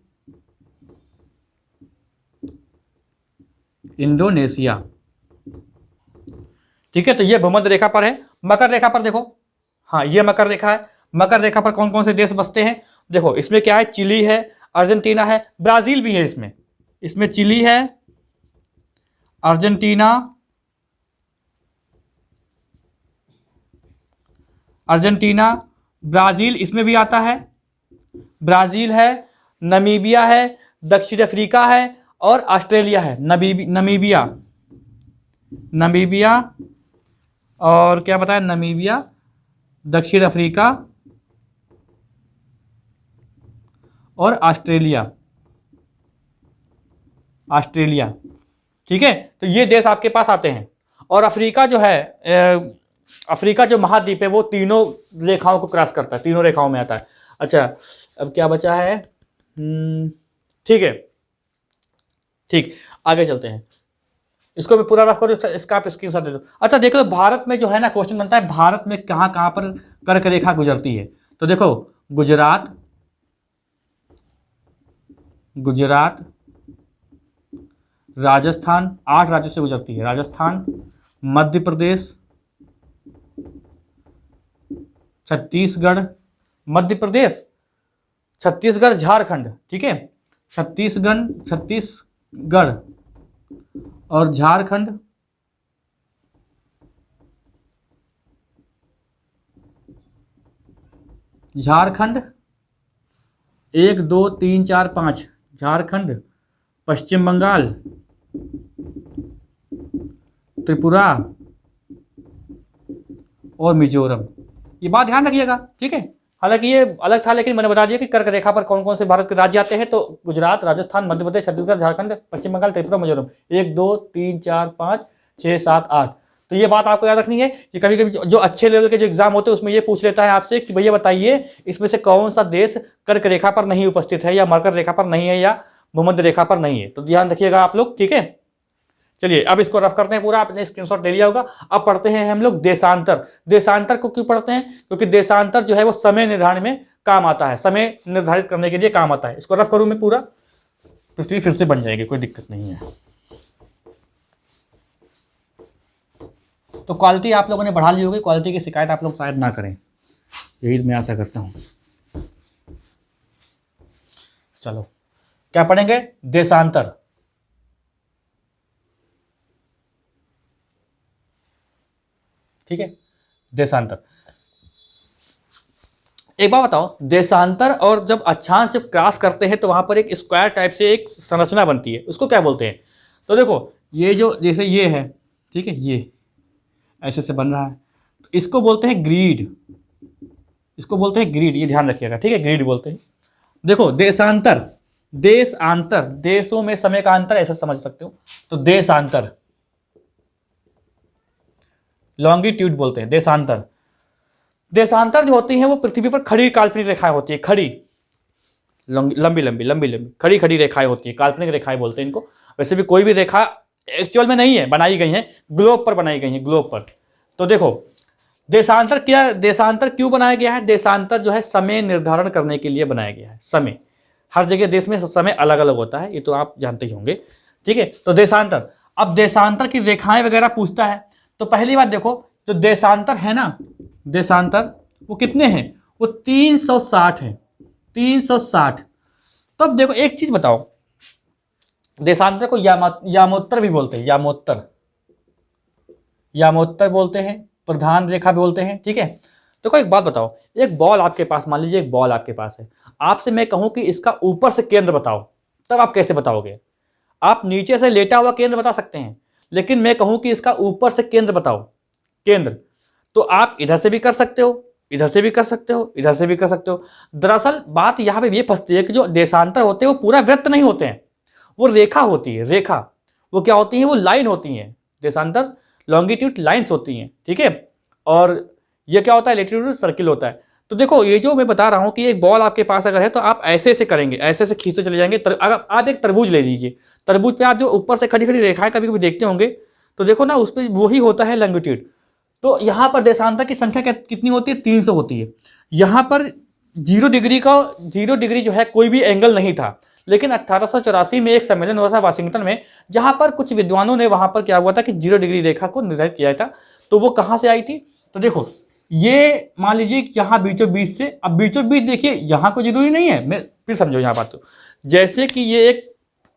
S1: इंडोनेशिया, ठीक है। तो ये भूमध्य रेखा पर है। मकर रेखा पर देखो, हाँ ये मकर रेखा है, मकर रेखा पर कौन कौन से देश बसते हैं, देखो इसमें क्या है, चिली है, अर्जेंटीना है, ब्राजील भी है, इसमें चिली है, अर्जेंटीना, ब्राजील इसमें भी आता है, ब्राजील है, नमीबिया है, दक्षिण अफ्रीका है, और ऑस्ट्रेलिया है, नमीबिया, और क्या बताया, नमीबिया, दक्षिण अफ्रीका और ऑस्ट्रेलिया, ठीक है, तो ये देश आपके पास आते हैं। और अफ्रीका जो है, अफ्रीका जो महाद्वीप है वो तीनों रेखाओं को क्रॉस करता है, तीनों रेखाओं में आता है। अच्छा, अब क्या बचा है? ठीक है, ठीक, आगे चलते हैं। इसको भी पूरा रफ करो, इसका आप स्क्रीनशॉट ले लो। अच्छा देखो, भारत में जो है ना क्वेश्चन बनता है, भारत में कहाँ कहाँ पर कर्क रेखा गुजरती है। तो देखो, गुजरात, गुजरात, राजस्थान, 8 राज्यों से गुजरती है। राजस्थान, मध्य प्रदेश, छत्तीसगढ़, मध्य प्रदेश, छत्तीसगढ़, झारखंड, ठीक है, छत्तीसगढ़ और झारखंड, झारखंड 1 2 3 4 5, झारखंड, पश्चिम बंगाल, त्रिपुरा और मिजोरम। ये बात ध्यान रखिएगा, ठीक है। हालांकि ये अलग था, लेकिन मैंने बता दिया कि कर्क रेखा पर कौन कौन से भारत के राज्य आते हैं। तो गुजरात, राजस्थान, मध्य प्रदेश, छत्तीसगढ़, झारखंड, पश्चिम बंगाल, त्रिपुरा, मिजोरम। 1 2 3 4 5 6 7 8। तो ये बात आपको याद रखनी है कि कभी कभी जो अच्छे लेवल के जो एग्जाम होते हैं उसमें ये पूछ लेता है आपसे कि भैया बताइए इसमें से कौन सा देश कर्क रेखा पर नहीं उपस्थित है, या मकर रेखा पर नहीं है, या भूमध्य रेखा पर नहीं है। तो ध्यान रखिएगा आप लोग, ठीक है। चलिए अब इसको रफ करते हैं पूरा, आपने स्क्रीनशॉट ले लिया होगा। अब पढ़ते हैं हम लोग देशांतर। देशांतर को क्यों पढ़ते हैं? क्योंकि देशांतर जो है वो समय निर्धारण में काम आता है, समय निर्धारित करने के लिए काम आता है। इसको रफ करूं मैं पूरा, पृथ्वी फिर से बन जाएगी, कोई दिक्कत नहीं है। तो क्वालिटी आप लोगों ने बढ़ा ली होगी, क्वालिटी की शिकायत आप लोग शायद ना करें, यही मैं आशा करता हूं। चलो क्या पढ़ेंगे? देशांतर। ठीक है, देशांतर। एक बात बताओ, देशांतर और जब अक्षांश जब क्रॉस करते हैं तो वहां पर एक स्क्वायर टाइप से एक संरचना बनती है, उसको क्या बोलते हैं? तो देखो, ये जो जैसे ये है, ठीक है, ये ऐसे से बन रहा है, तो इसको बोलते हैं ग्रीड, इसको बोलते हैं ग्रीड, ये ध्यान रखिएगा, ठीक है, ग्रीड बोलते हैं। देखो, देशांतर, देशांतर, देशों में समय का अंतर ऐसा समझ सकते हो, तो देशांतर, लॉन्गिट्यूड बोलते हैं, देशांतर। देशांतर जो होती हैं वो पृथ्वी पर खड़ी काल्पनिक रेखाएं होती है, खड़ी, लंबी लंबी लंबी लंबी खड़ी खड़ी रेखाएं होती है, काल्पनिक रेखाएं बोलते हैं इनको। वैसे भी कोई भी रेखा एक्चुअल में नहीं है, बनाई गई है, ग्लोब पर बनाई गई है, ग्लोब पर। तो देखो, देशांतर क्या, देशांतर क्यों बनाया गया है? देशांतर जो है समय निर्धारण करने के लिए बनाया गया है। समय, हर जगह देश में समय अलग अलग होता है, ये तो आप जानते ही होंगे, ठीक है। तो देशांतर, अब देशांतर की रेखाएं वगैरह पूछता है, तो पहली बात देखो, जो देशांतर है ना, देशांतर वो कितने हैं? वो 360 है, 360। तब देखो एक चीज बताओ, देशांतर को यामोत्तर भी बोलते हैं, यामोत्तर, यामोत्तर बोलते हैं, प्रधान रेखा भी बोलते हैं, ठीक है। देखो एक बात बताओ, एक बॉल आपके पास, मान लीजिए एक बॉल आपके पास है, आपसे मैं कहूं कि इसका ऊपर से केंद्र बताओ, तब आप कैसे बताओगे? आप नीचे से लेटा हुआ केंद्र बता सकते हैं, लेकिन मैं कहूं कि इसका ऊपर से केंद्र बताओ, केंद्र, तो आप इधर से भी कर सकते हो, इधर से भी कर सकते हो, इधर से भी कर सकते हो। दरअसल बात यहां पे ये फंसती है कि जो देशांतर होते हैं वो पूरा वृत्त नहीं होते हैं, वो रेखा होती है, रेखा। वो क्या होती है? वो लाइन होती है। देशांतर लॉन्गिट्यूड लाइंस होती हैं, ठीक है। और ये क्या होता है? लैटिट्यूड सर्किल होता है। तो देखो, ये जो मैं बता रहा हूं कि एक बॉल आपके पास अगर है तो आप ऐसे से करेंगे, ऐसे से खींचते चले जाएंगे। अगर आप एक तरबूज ले लीजिए, तरबूज पे आप जो ऊपर से खड़ी खड़ी रेखाएं कभी कभी देखते होंगे, तो देखो ना, उस पर वही होता है लॉन्गिट्यूड। तो यहां पर देशांतर की संख्या कितनी होती है? 300 होती है। यहां पर 0 डिग्री जो है कोई भी एंगल नहीं था, लेकिन 1884 में एक सम्मेलन हुआ था वाशिंगटन में, जहां पर कुछ विद्वानों ने वहां पर क्या हुआ था कि 0 डिग्री रेखा को निर्धारित किया था। तो वो कहां से आई थी? तो देखो, ये मान लीजिए कि यहाँ बीचों बीच से, अब बीचों बीच देखिए, यहाँ कोई जरूरी नहीं है, मैं फिर समझो यहाँ बात। तो जैसे कि ये एक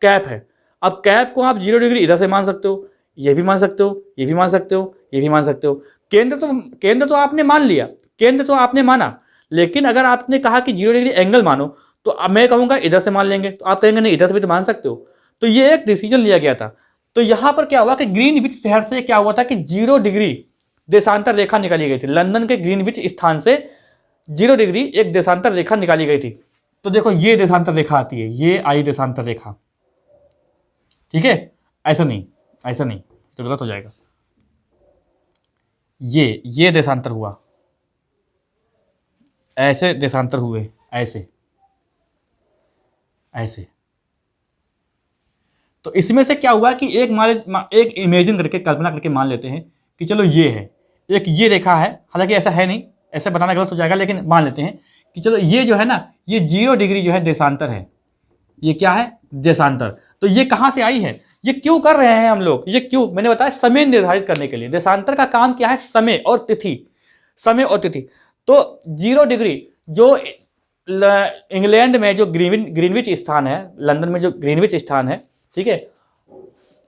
S1: कैप है, अब कैप को आप 0 डिग्री इधर से मान सकते हो, ये भी मान सकते हो, ये भी मान सकते हो, ये भी मान सकते हो। केंद्र तो आपने मान लिया, केंद्र तो आपने माना, लेकिन अगर आपने कहा कि 0 डिग्री एंगल मानो, तो अब मैं कहूंगा इधर से मान लेंगे, तो आप कहेंगे नहीं, इधर से भी तो मान सकते हो। तो ये एक डिसीजन लिया गया था। तो यहां पर क्या हुआ कि ग्रीनविच शहर से क्या हुआ था कि 0 डिग्री देशांतर रेखा निकाली गई थी। लंदन के ग्रीनविच स्थान से 0 डिग्री एक देशांतर रेखा निकाली गई थी। तो देखो, ये देशांतर रेखा आती है, ये आई देशांतर रेखा, ठीक है। ऐसा नहीं, ऐसा नहीं, तो गलत हो जाएगा। ये देशांतर हुआ, ऐसे देशांतर हुए, ऐसे ऐसे। तो इसमें से क्या हुआ कि एक इमेजिन करके, कल्पना करके मान लेते हैं कि चलो ये है, एक ये रेखा है, हालांकि ऐसा है नहीं, ऐसा बताना गलत हो जाएगा, लेकिन मान लेते हैं कि चलो ये जो है ना, ये 0 डिग्री जो है देशांतर है। ये क्या है? देशांतर। तो ये कहाँ से आई है? ये क्यों कर रहे हैं हम लोग? ये क्यों? मैंने बताया समय निर्धारित करने के लिए। देशांतर का काम क्या है? समय और तिथि, समय और तिथि। तो 0 डिग्री जो इंग्लैंड में जो ग्रीनविच स्थान है, लंदन में जो ग्रीनविच स्थान है, ठीक है,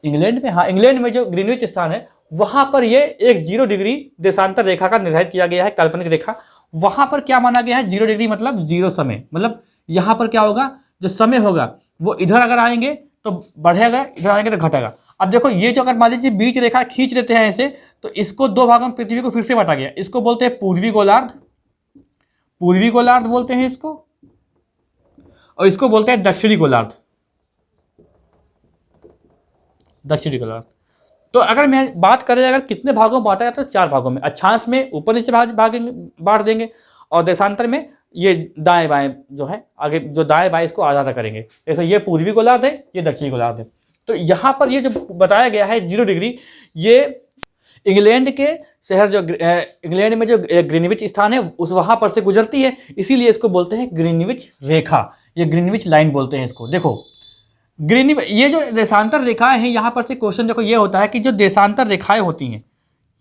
S1: इंग्लैंड में, हाँ इंग्लैंड में जो ग्रीनविच स्थान है, वहां पर ये एक 0 डिग्री देशांतर रेखा का निर्धारित किया गया है, काल्पनिक रेखा। वहां पर क्या माना गया है? 0 डिग्री मतलब 0 समय, मतलब यहां पर क्या होगा, जो समय होगा वो इधर अगर आएंगे तो बढ़ेगा, इधर आएंगे तो घटेगा। अब देखो ये जो अगर मान लीजिए बीच रेखा खींच लेते हैं ऐसे, तो इसको 2 भागों में पृथ्वी को फिर से बांटा गया। इसको बोलते हैं पूर्वी गोलार्ध, पूर्वी गोलार्ध बोलते हैं इसको, और इसको बोलते हैं दक्षिणी गोलार्ध, दक्षिणी गोलार्ध। तो अगर मैं बात करें अगर कितने भागों में बांटा जाता है, तो 4 भागों में। अक्षांश में ऊपर नीचे बांट देंगे, और देशांतर में ये दाएं बाएं जो है, आगे जो दाएं बाएं इसको आधा करेंगे। जैसे ये पूर्वी गोलार्ध है, ये दक्षिणी गोलार्ध है। तो यहाँ पर ये जो बताया गया है 0 डिग्री, ये इंग्लैंड के शहर जो इंग्लैंड में जो ग्रीनविच स्थान है उस वहां पर से गुजरती है, इसीलिए इसको बोलते हैं ग्रीनविच रेखा, ये ग्रीनविच लाइन बोलते हैं इसको। देखो ग्रीनविच, ये जो देशांतर रेखाएं हैं, यहाँ पर से क्वेश्चन देखो ये होता है कि जो देशांतर रेखाएं होती हैं,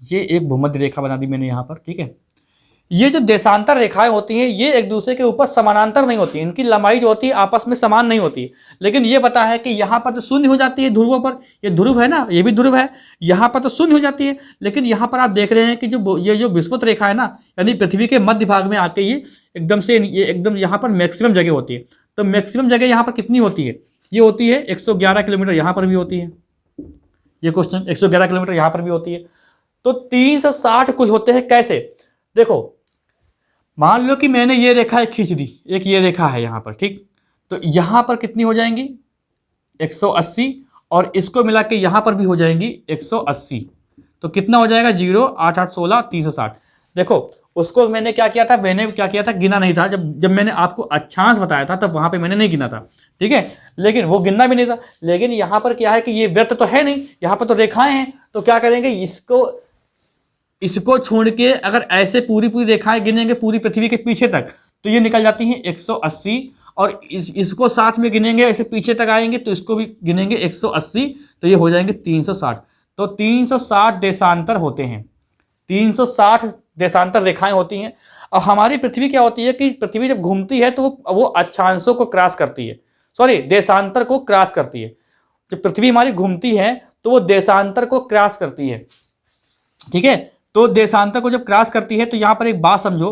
S1: ये एक भूमध्य रेखा बना दी मैंने यहाँ पर, ठीक है। ये जो देशांतर रेखाएं होती हैं ये एक दूसरे के ऊपर समानांतर नहीं होती, इनकी लंबाई जो होती है आपस में समान नहीं होती। लेकिन ये पता है कि यहाँ पर तो शून्य हो जाती है ध्रुवों पर, ये ध्रुव है ना, ये भी ध्रुव है, यहाँ पर तो शून्य हो जाती है। लेकिन यहाँ पर आप देख रहे हैं कि जो ये जो विषुवत रेखा है ना, यानी पृथ्वी के मध्य भाग में आके ये एकदम से, ये एकदम यहाँ पर मैक्सिमम जगह होती है। तो मैक्सिमम जगह यहाँ पर कितनी होती है? ये होती है 111 किलोमीटर, यहाँ पर भी होती है। ये क्वेश्चन 111 किलोमीटर यहाँ पर भी होती है। तो 360 कुल होते हैं। कैसे? देखो मान लो कि मैंने ये रेखा खींच दी, एक ये रेखा है यहाँ पर, ठीक। तो यहाँ पर कितनी हो जाएंगी? 180, और इसको मिला के यहाँ पर भी हो जाएंगी 180। तो कितना हो जाएगा? 0, 8, 8, 16, 360। देखो उसको मैंने क्या किया था, मैंने क्या किया था, गिना नहीं था। जब मैंने आपको अक्षांश बताया था तब वहां पे मैंने नहीं गिना था, ठीक है, लेकिन वो गिनना भी नहीं था। लेकिन यहाँ पर क्या है कि ये वृत्त तो है नहीं, यहाँ पर तो रेखाएं हैं। तो क्या करेंगे, इसको छोड़ के अगर ऐसे पूरी रेखाएं गिनेंगे पूरी पृथ्वी के पीछे तक, तो ये निकल जाती हैं 180। और इसको साथ में गिनेंगे, ऐसे पीछे तक आएंगे तो इसको भी गिनेंगे 180, तो ये हो जाएंगे 360। तो 360 देशांतर होते हैं, 360 देशांतर रेखाएं होती हैं। और हमारी पृथ्वी क्या होती है कि पृथ्वी जब घूमती है तो वो अक्षांशों को क्रॉस करती है, सॉरी देशांतर को क्रॉस करती है। जब पृथ्वी हमारी घूमती है तो वो देशांतर को क्रॉस करती है, ठीक है। तो देशांतर को जब क्रॉस करती है तो यहां पर एक बात समझो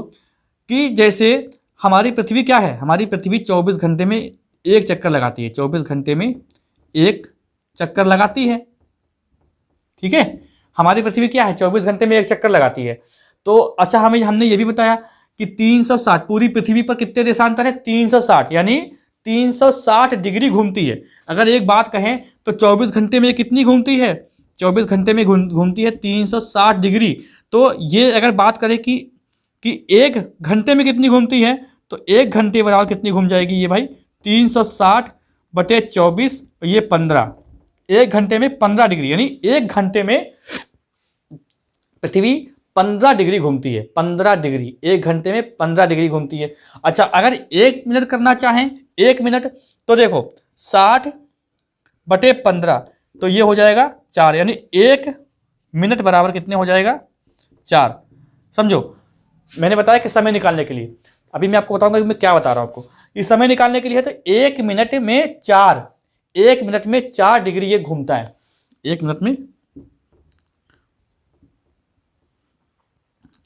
S1: कि जैसे हमारी पृथ्वी क्या है, हमारी पृथ्वी 24 घंटे में एक चक्कर लगाती है, 24 घंटे में एक चक्कर लगाती है, ठीक है। हमारी पृथ्वी क्या है, 24 घंटे में एक चक्कर लगाती है। तो अच्छा हमने ये भी बताया कि 360 पूरी पृथ्वी पर कितने देशांतर है? 360, यानी 360 डिग्री घूमती है। अगर एक बात कहें तो 24 घंटे में कितनी घूमती है? 24 घंटे में घूमती है 360 डिग्री। तो ये अगर बात करें कि एक घंटे में कितनी घूमती है, तो एक घंटे बराबर कितनी घूम जाएगी ये भाई? 360 बटे 24, ये 15। एक घंटे में 15 डिग्री, यानी एक घंटे में पृथ्वी 15 डिग्री घूमती है। 15 डिग्री, एक घंटे में 15 डिग्री घूमती है। अच्छा अगर 1 मिनट करना चाहें, 1 मिनट, तो देखो 60 बटे 15, तो ये हो जाएगा 4, यानी 1 मिनट बराबर कितने हो जाएगा? 4। समझो, मैंने बताया कि समय निकालने के लिए, अभी मैं आपको बताऊंगा कि मैं क्या बता रहा हूं आपको। इस समय निकालने के लिए है तो 1 मिनट में 4 डिग्री ये घूमता है। 1 मिनट में,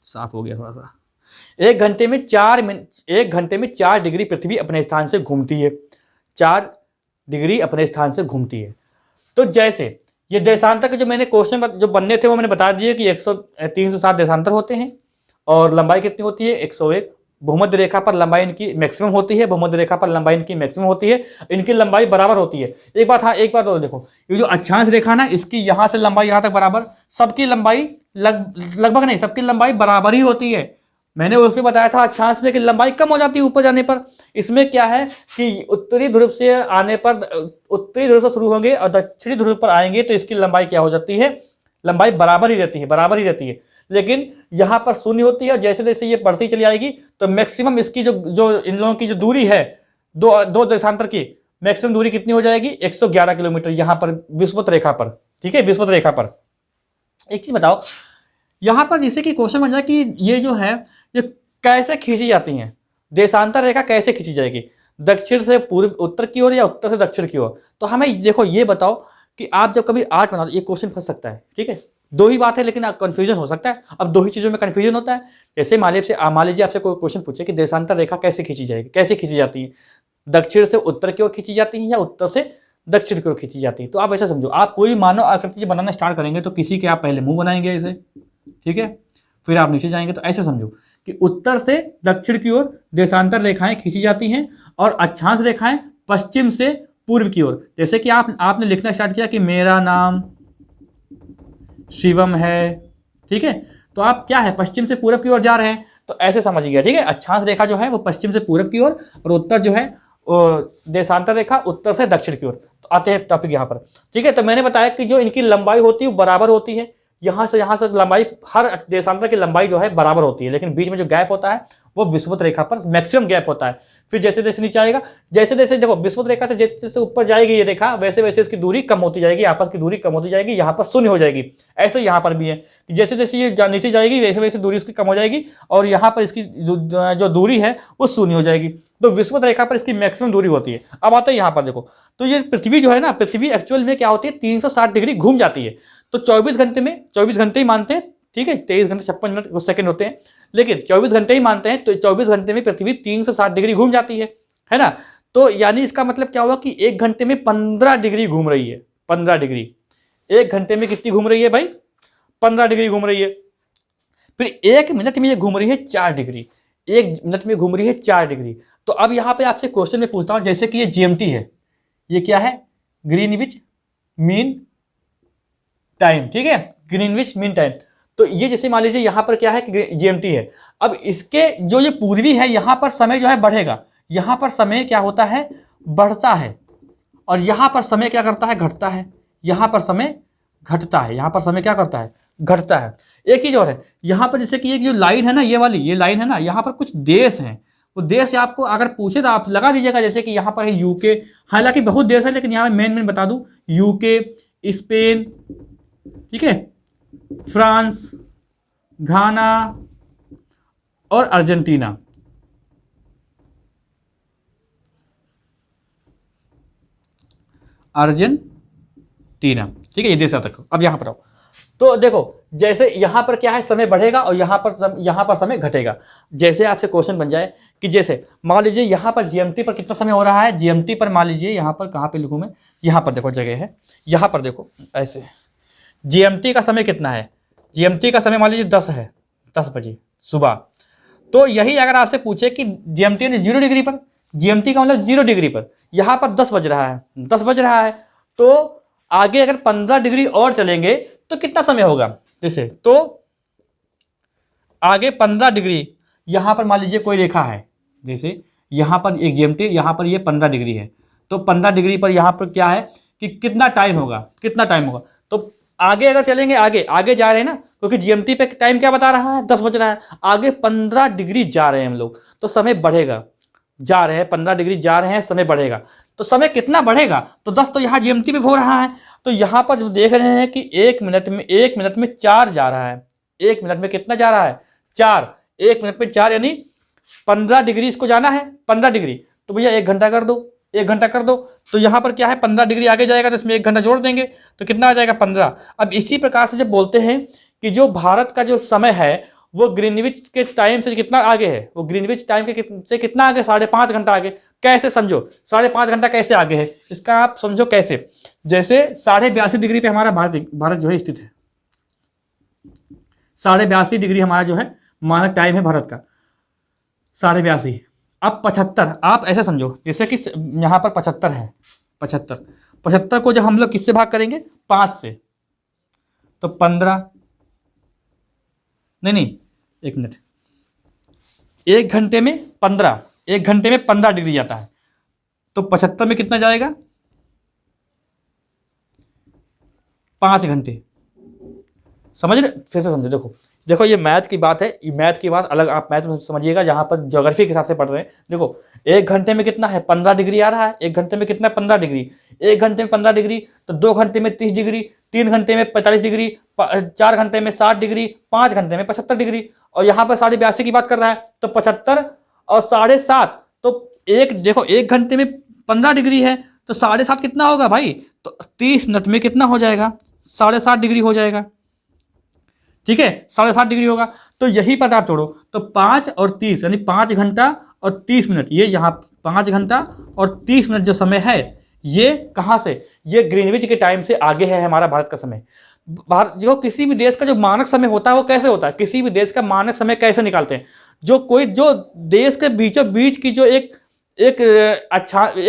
S1: साफ हो गया थोड़ा सा, 1 घंटे में 4 डिग्री पृथ्वी अपने स्थान से घूमती है, 4 डिग्री अपने स्थान से घूमती है। तो जैसे ये देशांतर के जो मैंने क्वेश्चन जो बनने थे वो मैंने बता दिए कि 360 देशांतर होते हैं, और लंबाई कितनी होती है? 101। भूमध्य रेखा पर लंबाई इनकी मैक्सिमम होती है, भूमध्य रेखा पर लंबाई इनकी मैक्सिमम होती है, इनकी लंबाई बराबर होती है। एक बात, हाँ एक बात और देखो, ये जो अक्षांश रेखा ना, इसकी यहां से लंबाई यहां तक बराबर, सबकी लंबाई लगभग नहीं, सबकी लंबाई बराबर ही होती है। मैंने उसमें बताया था अक्षांश में कि लंबाई कम हो जाती है ऊपर जाने पर। इसमें क्या है कि उत्तरी ध्रुव से आने पर, उत्तरी ध्रुव से शुरू होंगे और दक्षिणी ध्रुव पर आएंगे तो इसकी लंबाई क्या हो जाती है, लंबाई बराबर ही रहती है, बराबर ही रहती है। लेकिन यहां पर शून्य होती है और जैसे जैसे ये बढ़ती चली आएगी तो मैक्सिमम इसकी जो इन लोगों की जो दूरी है, दो देशांतर की मैक्सिमम दूरी कितनी हो जाएगी, 111 किलोमीटर यहां पर विषुवत रेखा पर। ठीक है, विषुवत रेखा पर। एक चीज बताओ, यहां पर जैसे कि क्वेश्चन बन जाए कि ये जो है ये कैसे खींची जाती हैं, देशांतर रेखा कैसे खींची जाएगी, दक्षिण से पूर्व उत्तर की ओर या उत्तर से दक्षिण की ओर। तो हमें देखो ये बताओ कि आप जब कभी आर्ट बनाओ, ये क्वेश्चन फंस सकता है। ठीक है, दो ही बात है लेकिन कंफ्यूजन हो सकता है। अब दो ही चीजों में कंफ्यूजन होता है। जैसे मान लीजिए आपसे कोई क्वेश्चन पूछे कि देशांतर रेखा कैसे खींची जाएगी, कैसे खींची जाती है, दक्षिण से उत्तर की ओर खींची जाती है या उत्तर से दक्षिण की ओर खींची जाती है। तो आप ऐसा समझो, आप कोई मानव आकृति बनाना स्टार्ट करेंगे तो किसी के आप पहले मुंह बनाएंगे ऐसे, ठीक है, फिर आप नीचे जाएंगे। तो ऐसे समझो कि उत्तर से दक्षिण की ओर देशांतर रेखाएं खींची जाती हैं और अक्षांश रेखाएं पश्चिम से पूर्व की ओर। जैसे कि आपने लिखना स्टार्ट किया कि मेरा नाम शिवम है, ठीक है, तो आप क्या है, पश्चिम से पूर्व की ओर जा रहे हैं, तो ऐसे समझिए। ठीक है, अक्षांश रेखा जो है वो पश्चिम से पूर्व की ओर और उत्तर जो है देशांतर रेखा उत्तर से दक्षिण की ओर। तो आते हैं टॉपिक यहाँ पर। ठीक है, तो मैंने बताया कि जो इनकी लंबाई होती है वो बराबर होती है, यहां से लंबाई, हर देशांतर की लंबाई जो है बराबर होती है, लेकिन बीच में जो गैप होता है वो विषुवत रेखा पर मैक्सिमम गैप होता है। फिर जैसे जैसे नीचे आएगा, जैसे जैसे देखो विषुवत रेखा से जैसे जैसे ऊपर जाएगी ये रेखा, वैसे वैसे इसकी दूरी कम होती जाएगी, आपस की दूरी कम होती जाएगी, यहाँ पर शून्य हो जाएगी। ऐसे यहाँ पर भी है कि जैसे जैसे ये नीचे जाएगी वैसे वैसे दूरी इसकी कम हो जाएगी और यहाँ पर इसकी जो दूरी है वो शून्य हो जाएगी। तो विषुवत रेखा पर इसकी मैक्सिमम दूरी होती है। अब आता है यहाँ पर देखो, तो ये पृथ्वी जो है ना, पृथ्वी एक्चुअल में क्या होती है, 360 डिग्री घूम जाती है। तो 24 घंटे में, 24 घंटे ही मानते हैं, ठीक है, 23 घंटे 56 मिनट कुछ सेकंड होते हैं, लेकिन 24 घंटे ही मानते हैं। तो 24 घंटे में पृथ्वी 360 डिग्री घूम जाती है ना। तो यानी इसका मतलब क्या हुआ कि 1 घंटे में 15 डिग्री घूम रही है। 15 डिग्री 1 घंटे में कितनी घूम रही है भाई, 15 डिग्री घूम रही है। फिर 1 मिनट में ये घूम रही है 4 डिग्री, 1 मिनट में घूम रही है 4 डिग्री। तो अब यहाँ पे आपसे क्वेश्चन में पूछता हूँ, जैसे कि ये जीएमटी है, ये क्या है, ग्रीनविच मीन टाइम, ठीक है, ग्रीनविच मीन टाइम। तो ये जैसे मान लीजिए यहाँ पर क्या है कि जीएमटी है। अब इसके जो ये पूर्वी है, यहाँ पर समय जो है बढ़ेगा, यहाँ पर समय क्या होता है, बढ़ता है, और यहाँ पर समय क्या करता है, घटता है। यहाँ पर समय घटता है, यहाँ पर समय क्या करता है, घटता है। एक चीज और है, यहाँ पर जैसे कि ये जो लाइन है ना, ये वाली ये लाइन है ना, यहाँ पर कुछ देश हैं, वो देश आपको अगर पूछे तो आप लगा दीजिएगा। जैसे कि यहाँ पर है यूके, हालांकि बहुत देश है लेकिन यहाँ मेन बता दूं, यूके, स्पेन, ठीक है, फ्रांस, घाना और अर्जेंटीना। अर्जेंटीना, ठीक है, ये देश तक। अब यहां पर आओ, तो देखो जैसे यहां पर क्या है, समय बढ़ेगा और यहां पर समय घटेगा। जैसे आपसे क्वेश्चन बन जाए कि जैसे मान लीजिए यहां पर जीएमटी पर कितना समय हो रहा है, जीएमटी पर मान लीजिए यहां पर कहां पे लिखूं मैं, यहां पर देखो जगह है, यहां पर देखो ऐसे जीएमटी का समय कितना है, जीएमटी का समय मान लीजिए 10 है, 10 बजे सुबह। तो यही अगर आपसे पूछे कि जीएमटी यानी 0 डिग्री पर, जीएमटी का मतलब 0 डिग्री पर, यहां पर 10 बज रहा है, 10 बज रहा है, तो आगे अगर 15 डिग्री और चलेंगे तो कितना समय होगा, जैसे तो आगे 15 डिग्री, यहां पर मान लीजिए कोई रेखा है, जैसे यहां पर एक जीएमटी, यहां पर ये 15 डिग्री है, तो 15 डिग्री पर यहां पर क्या है कि कितना टाइम होगा, कितना टाइम होगा। तो आगे अगर चलेंगे, आगे जा रहे हैं ना, क्योंकि जीएमटी पे टाइम क्या बता रहा है, 10 बज रहा है, आगे 15 डिग्री जा रहे हैं हम लोग, तो समय बढ़ेगा, जा रहे हैं 15 डिग्री जा रहे हैं, समय बढ़ेगा। तो समय कितना बढ़ेगा, तो 10 तो यहाँ जीएमटी पे हो रहा है, तो यहाँ पर जो देख रहे हैं कि 1 मिनट में 4 जा रहा है, 1 मिनट में कितना जा रहा है, 4, 1 मिनट में 4 यानी 15 डिग्री इसको जाना है, 15 डिग्री, तो भैया 1 घंटा कर दो, 1 घंटा कर दो। तो यहाँ पर क्या है, 15 डिग्री आगे जाएगा तो इसमें 1 घंटा जोड़ देंगे तो कितना आ जाएगा, 15। अब इसी प्रकार से जब बोलते हैं कि जो भारत का जो समय है वो ग्रीनविच के टाइम से कितना आगे है, वो ग्रीनविच टाइम के से कितना आगे, 5.5 घंटा आगे। कैसे समझो, 5.5 घंटा कैसे आगे है, इसका आप समझो कैसे। जैसे 82.5 डिग्री पे हमारा भारत जो है स्थित है, 82.5 डिग्री हमारा जो है मानक टाइम है भारत का। 82.5। अब 75, आप ऐसे समझो जैसे कि यहाँ पर 75 है, 75 को जब हम लोग किससे भाग करेंगे, 5 से, तो 15, नहीं, एक मिनट, 1 घंटे में 15, 1 घंटे में 15 डिग्री जाता है, तो 75 में कितना जाएगा, 5 घंटे। समझ रहे, फिर से समझो, देखो ये मैथ की बात है, ये मैथ की बात अलग, आप मैथ में समझिएगा, जहां पर ज्योग्राफी के हिसाब से पढ़ रहे हैं। देखो 1 घंटे में कितना है, 15 डिग्री आ रहा है, 1 घंटे में कितना, 15 डिग्री, 1 घंटे में 15 डिग्री, तो 2 घंटे में 30 डिग्री, 3 घंटे में 45 डिग्री, 4 घंटे में 60 डिग्री, 5 घंटे में 75 डिग्री, और यहाँ पर 82.5 की बात कर रहा है, तो 75 और 7.5, तो देखो 1 घंटे में 15 डिग्री है, तो 7.5 कितना होगा भाई, तो 30 मिनट में कितना हो जाएगा, 7.5 डिग्री हो जाएगा, ठीक है, 7.5 डिग्री होगा। तो यही पर आप जोड़ो, तो 5 और 30 यानी 5 घंटा और 30 मिनट, ये यहाँ 5 घंटा और 30 मिनट जो समय है, ये कहाँ से, ये ग्रीनविच के टाइम से आगे है हमारा भारत का समय। जो किसी भी देश का जो मानक समय होता है वो कैसे होता है, किसी भी देश का मानक समय कैसे निकालते हैं, जो देश के बीचों बीच की जो एक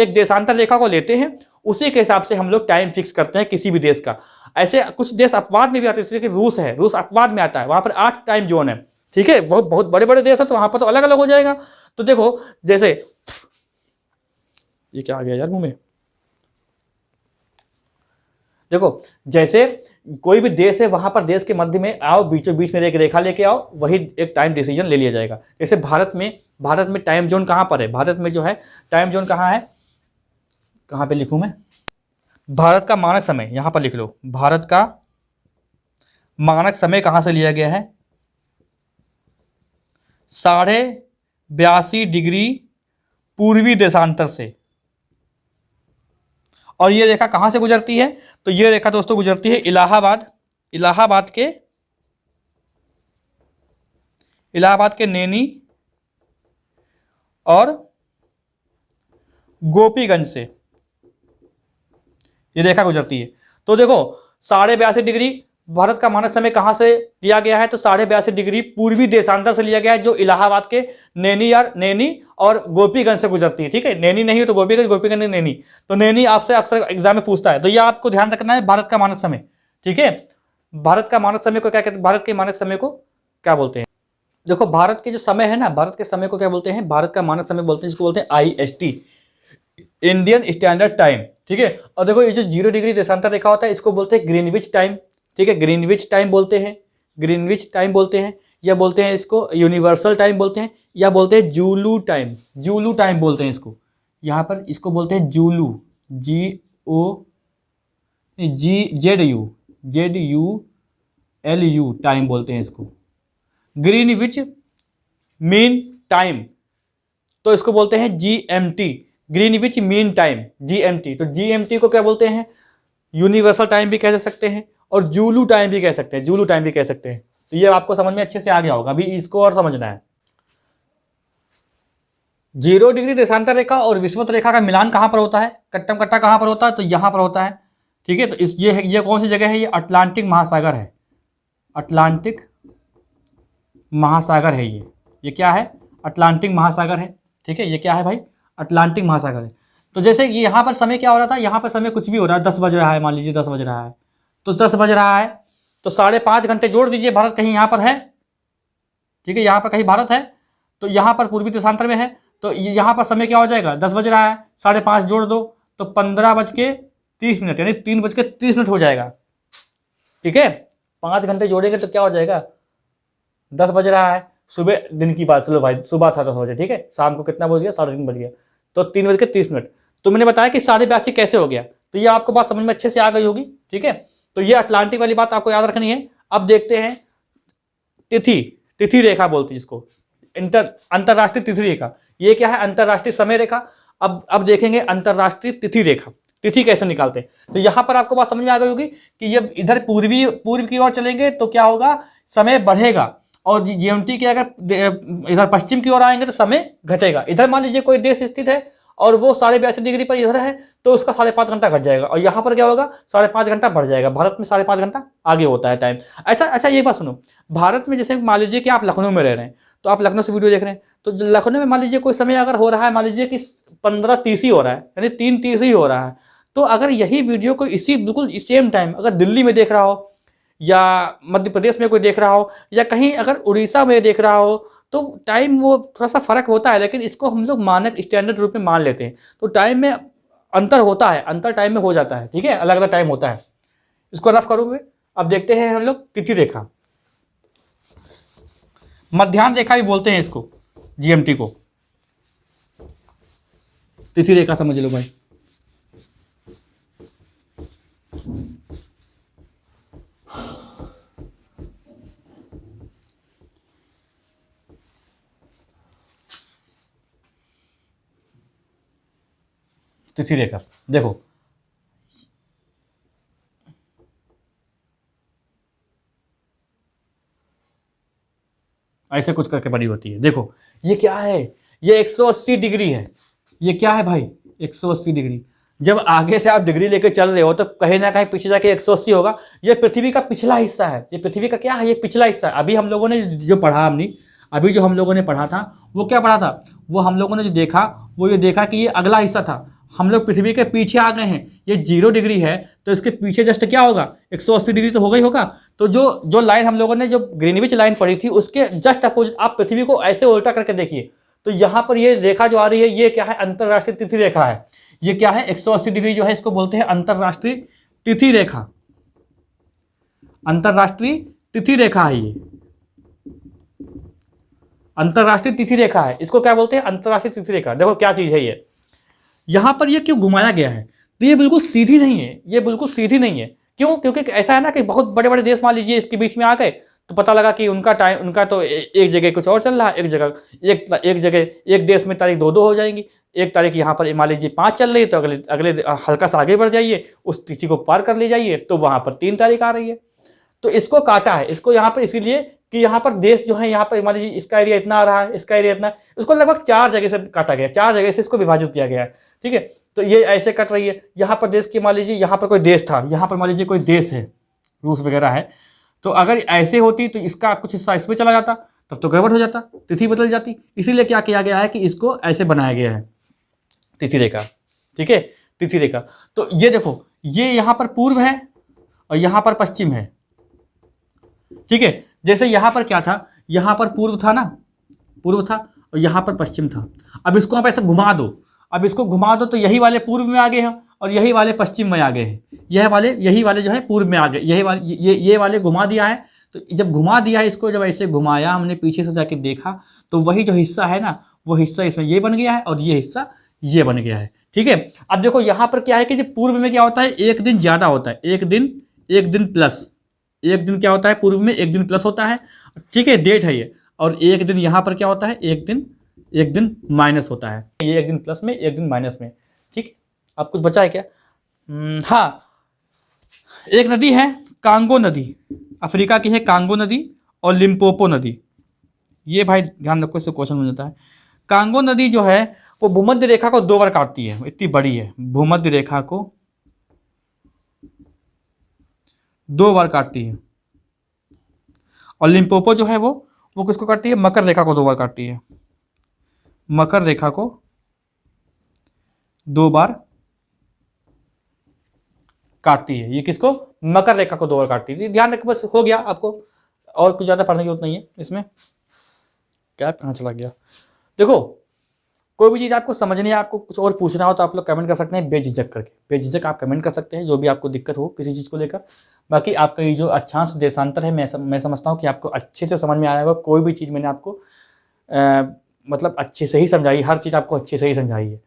S1: देशांतर रेखा को लेते हैं, उसी के हिसाब से हम लोग टाइम फिक्स करते हैं किसी भी देश का। ऐसे कुछ देश अपवाद में भी आते हैं, जैसे कि रूस है, रूस अपवाद में आता है, वहां पर 8 टाइम जोन है, ठीक है, बहुत बड़े बड़े देश है, तो वहां पर तो अलग अलग हो जाएगा। तो देखो जैसे ये क्या आ गया यार मुंह में, देखो जैसे कोई भी देश है, वहां पर देश के मध्य में आओ, बीचों बीच में एक रेखा लेके आओ, वही एक टाइम डिसीजन ले लिया जाएगा। जैसे भारत में टाइम जोन कहां पर है, भारत में जो है टाइम जोन कहां है, कहां पे लिखूं मैं, भारत का मानक समय यहां पर लिख लो, भारत का मानक समय कहां से लिया गया है, 82.5 डिग्री पूर्वी देशांतर से। और ये रेखा कहां से गुजरती है, तो ये रेखा दोस्तों गुजरती है इलाहाबाद के नैनी और गोपीगंज से, ये रेखा गुजरती है। तो देखो 82.5 डिग्री भारत का मानक समय कहां से लिया गया है, तो 82.5 डिग्री पूर्वी देशांतर से लिया गया है, जो इलाहाबाद के नैनी और गोपीगंज से गुजरती है, ठीक है, नैनी नहीं हो तो गोपीगंज, गोपीगंज नैनी, तो नैनी आपसे अक्सर एग्जाम में पूछता है, तो ये आपको ध्यान रखना है, भारत का मानक समय, ठीक है। भारत का मानक समय को क्या कहते हैं, भारत के मानक समय को क्या बोलते हैं, देखो भारत के जो समय है ना, भारत के समय को क्या बोलते हैं, भारत का मानक समय बोलते हैं, जिसको बोलते हैं IST, इंडियन स्टैंडर्ड टाइम, ठीक है। और देखो ये जो 0 डिग्री देशांतर रेखा होता है, इसको बोलते हैं ग्रीनविच टाइम, ठीक है, ग्रीनविच टाइम बोलते हैं, ग्रीनविच टाइम बोलते हैं, या बोलते हैं इसको यूनिवर्सल टाइम बोलते हैं, या बोलते हैं जूलू टाइम बोलते हैं इसको, यहाँ पर इसको बोलते हैं जूलू, ZULU टाइम बोलते हैं इसको। ग्रीनविच मीन टाइम, तो इसको बोलते हैं GMT, Greenwich mean time, GMT। तो GMT को क्या बोलते हैं, यूनिवर्सल टाइम भी कह सकते हैं, और जूलू टाइम भी कह सकते हैं, तो ये आपको समझ में अच्छे से आ गया होगा। अभी इसको और समझना है, 0 डिग्री देशांतर रेखा और विषुवत रेखा का मिलान कहां पर होता है, कट्टम कट्टा कहां पर होता है, तो यहां पर होता है, ठीक है। तो ये कौन सी जगह है, ये अटलांटिक महासागर है, अटलांटिक महासागर है, ये क्या है, अटलांटिक महासागर है, ठीक है, ये क्या है भाई, अटलांटिक महासागर है। तो जैसे ये यहाँ पर समय क्या हो रहा था, यहाँ पर समय कुछ भी हो रहा है, 10 बज रहा है, मान लीजिए 10 बज रहा है, तो 10 बज रहा है, तो 5.5 घंटे जोड़ दीजिए, भारत कहीं यहाँ पर है, ठीक है, यहाँ पर कहीं भारत है, तो यहाँ पर पूर्वी देशांतर में है, तो यहाँ पर समय क्या हो जाएगा, 10 बज रहा है, 5.5 जोड़ दो, तो 15:30 यानी 3:30 हो जाएगा, ठीक है। 5 घंटे जोड़ेंगे तो क्या हो जाएगा, 10 बज रहा है, सुबह दिन की बात, चलो भाई सुबह था 10 बजे, ठीक है, शाम को कितना बज गया, 3:30 बज गया, तो 3:30। तो मैंने बताया कि 82.5 कैसे हो गया, तो ये आपको बात समझ में अच्छे से आ गई होगी, ठीक है। तो ये अटलांटिक वाली बात आपको याद रखनी है। अब देखते हैं तिथि रेखा बोलती है जिसको, अंतरराष्ट्रीय तिथि रेखा, ये क्या है, अंतरराष्ट्रीय समय रेखा। अब देखेंगे अंतरराष्ट्रीय तिथि रेखा, तिथि कैसे निकालते हैं। तो यहां पर आपको बात समझ में आ गई होगी कि ये इधर पूर्व की ओर चलेंगे तो क्या होगा, समय बढ़ेगा, और GMT के अगर इधर पश्चिम की ओर आएंगे तो समय घटेगा। इधर मान लीजिए कोई देश स्थित है और वो 82.5 डिग्री पर इधर है, तो उसका 5.5 घंटा घट जाएगा, और यहाँ पर क्या होगा, 5.5 घंटा बढ़ जाएगा। भारत में 5.5 घंटा आगे होता है टाइम। अच्छा, ये बात सुनो, भारत में जैसे मान लीजिए कि आप लखनऊ में रह रहे हैं, तो आप लखनऊ से वीडियो देख रहे हैं, तो लखनऊ में मान लीजिए कोई समय अगर हो रहा है, मान लीजिए कि 15:30 ही हो रहा है, यानी 3:30 ही हो रहा है, तो अगर यही वीडियो को इसी बिल्कुल सेम टाइम अगर दिल्ली में देख रहा हो, या मध्य प्रदेश में कोई देख रहा हो, या कहीं अगर उड़ीसा में देख रहा हो, तो टाइम वो थोड़ा सा फ़र्क होता है, लेकिन इसको हम लोग मानक स्टैंडर्ड रूप में मान लेते हैं। तो टाइम में अंतर होता है, अंतर टाइम में हो जाता है, ठीक है, अलग अलग टाइम होता है। इसको रफ करोगे, अब देखते हैं हम लोग तिथि रेखा, मध्याह्न रेखा भी बोलते हैं इसको, जीएमटी को। तिथि रेखा समझ लो भाई। तिथि रेखा देखो, ऐसे कुछ करके बड़ी होती है। देखो ये क्या है, ये 180 डिग्री है। ये क्या है भाई, 180 डिग्री। जब आगे से आप डिग्री लेके चल रहे हो तो कहीं ना कहीं पीछे जाके 180 होगा। ये पृथ्वी का पिछला हिस्सा है, ये पृथ्वी का क्या है, ये पिछला हिस्सा है। अभी हम लोगों ने जो पढ़ा, अभी जो हम लोगों ने पढ़ा था वो क्या पढ़ा था, वो हम लोगों ने जो देखा वो ये देखा कि ये अगला हिस्सा था। हम लोग पृथ्वी के पीछे आ गए हैं। ये 0 डिग्री है तो इसके पीछे जस्ट क्या होगा, 180 डिग्री तो होगा ही होगा। तो जो लाइन हम लोगों ने जो ग्रीनविच लाइन पढ़ी थी उसके जस्ट अपोजिट आप पृथ्वी को ऐसे उल्टा करके देखिए, तो यहाँ पर ये रेखा जो आ रही है ये क्या है, अंतरराष्ट्रीय तिथि रेखा है। ये क्या है, 180 डिग्री जो है इसको बोलते हैं अंतरराष्ट्रीय तिथि रेखा। अंतरराष्ट्रीय तिथि रेखा है ये, अंतरराष्ट्रीय तिथि रेखा है। इसको क्या बोलते हैं, अंतरराष्ट्रीय तिथि रेखा। देखो क्या चीज है ये, यहां पर ये क्यों घुमाया गया है, तो ये बिल्कुल सीधी नहीं है, ये बिल्कुल सीधी नहीं है। क्यों, क्योंकि ऐसा है ना कि बहुत बड़े बड़े देश मान लीजिए इसके बीच में आ गए तो पता लगा कि उनका टाइम, उनका तो एक जगह कुछ और चल रहा है, एक जगह एक देश में तारीख 2-2 हो जाएंगी। एक तारीख यहाँ पर मान लीजिए 5 चल रही है तो अगले हल्का सा आगे बढ़ जाइए, उस तिथि को पार कर ले जाइए तो वहां पर 3 तारीख आ रही है। तो इसको काटा है, इसको यहाँ पर इसीलिए कि यहाँ पर देश जो है, यहाँ पर मान लीजिए इसका एरिया इतना आ रहा है, इसका एरिया इतना, इसको लगभग 4 जगह से काटा गया, 4 जगह से इसको विभाजित किया गया है, ठीक है। तो ये ऐसे कट रही है। यहाँ पर देश की मान लीजिए यहाँ पर कोई देश था, यहाँ पर मान लीजिए कोई देश है, रूस वगैरह है, तो अगर ऐसे होती तो इसका कुछ हिस्सा इसमें चला जाता, तब तो गड़बड़ हो जाता, तिथि बदल जाती। इसीलिए क्या किया गया है कि इसको ऐसे बनाया गया है, तिथि रेखा, ठीक है, तिथि रेखा। तो ये देखो, ये यहाँ पर पूर्व है और यहाँ पर पश्चिम है, ठीक है। जैसे यहाँ पर क्या था, यहाँ पर पूर्व था ना, पूर्व था और यहाँ पर पश्चिम था। अब इसको आप ऐसे घुमा दो, अब इसको घुमा दो तो यही वाले पूर्व में आ गए हैं और यही वाले पश्चिम में आ गए हैं। यही वाले जो है पूर्व में आ गए, यही वाले ये वाले घुमा दिया है। तो जब घुमा दिया है इसको, जब ऐसे घुमाया हमने पीछे से जाके देखा तो वही जो हिस्सा है ना, वो हिस्सा इसमें ये बन गया है और ये हिस्सा ये बन गया है, ठीक है। अब देखो यहाँ पर क्या है कि जब पूर्व में क्या होता है, एक दिन ज्यादा होता है, एक दिन प्लस, एक दिन क्या होता है पूर्व में, एक दिन प्लस होता है, ठीक है, डेट है ये। और एक दिन यहाँ पर क्या होता है, एक दिन माइनस होता है, ये एक दिन प्लस में एक दिन माइनस में, ठीक। अब कुछ बचा है क्या, हाँ, एक नदी है कांगो नदी, अफ्रीका की है कांगो नदी और लिम्पोपो नदी। ये भाई ध्यान रखो, इससे क्वेश्चन बन जाता है। कांगो नदी जो है वो भूमध्य रेखा को 2 बार काटती है, इतनी बड़ी है, भूमध्य रेखा को 2 बार काटती है। और लिम्पोपो जो है वो किसको काटती है, मकर रेखा को 2 बार काटती है, मकर रेखा को 2 बार काटती है। ये किसको, मकर रेखा को 2 बार काटती है। ध्यान रखो, बस हो गया आपको, और कुछ ज्यादा पढ़ने की जरूरत नहीं है इसमें। क्या कहाँ चला गया, देखो कोई भी चीज़ आपको समझनी है, आपको कुछ और पूछना हो तो आप लोग कमेंट कर सकते हैं बेझिझक करके, बेझिझक आप कमेंट कर सकते हैं जो भी आपको दिक्कत हो किसी चीज़ को लेकर। बाकी आपका ये जो अक्षांश देशांतर है, मैं समझता हूँ कि आपको अच्छे से समझ में आया होगा। कोई भी चीज़ मैंने आपको मतलब अच्छे से ही समझाई, हर चीज़ आपको अच्छे से ही समझाई है।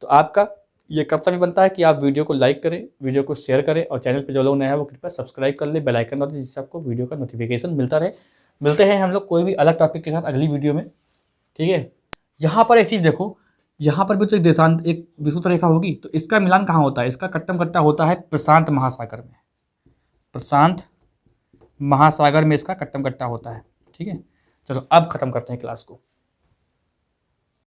S1: तो आपका ये कर्तव्य बनता है कि आप वीडियो को लाइक करें, वीडियो को शेयर करें, और चैनल पर जो लोग नए हैं वो कृपया सब्सक्राइब कर ले, बेल आइकन दबा दें, जिससे आपको वीडियो का नोटिफिकेशन मिलता रहे। मिलते हैं हम लोग कोई भी अलग टॉपिक के साथ अगली वीडियो में, ठीक है। यहाँ पर एक चीज़ देखो, यहाँ पर भी तो एक देशांत, एक विषुवत रेखा होगी, तो इसका मिलान कहाँ होता है, इसका कट्टम कट्टा होता है प्रशांत महासागर में, प्रशांत महासागर में इसका कट्टम कट्टा होता है, ठीक है। चलो अब खत्म करते हैं क्लास को।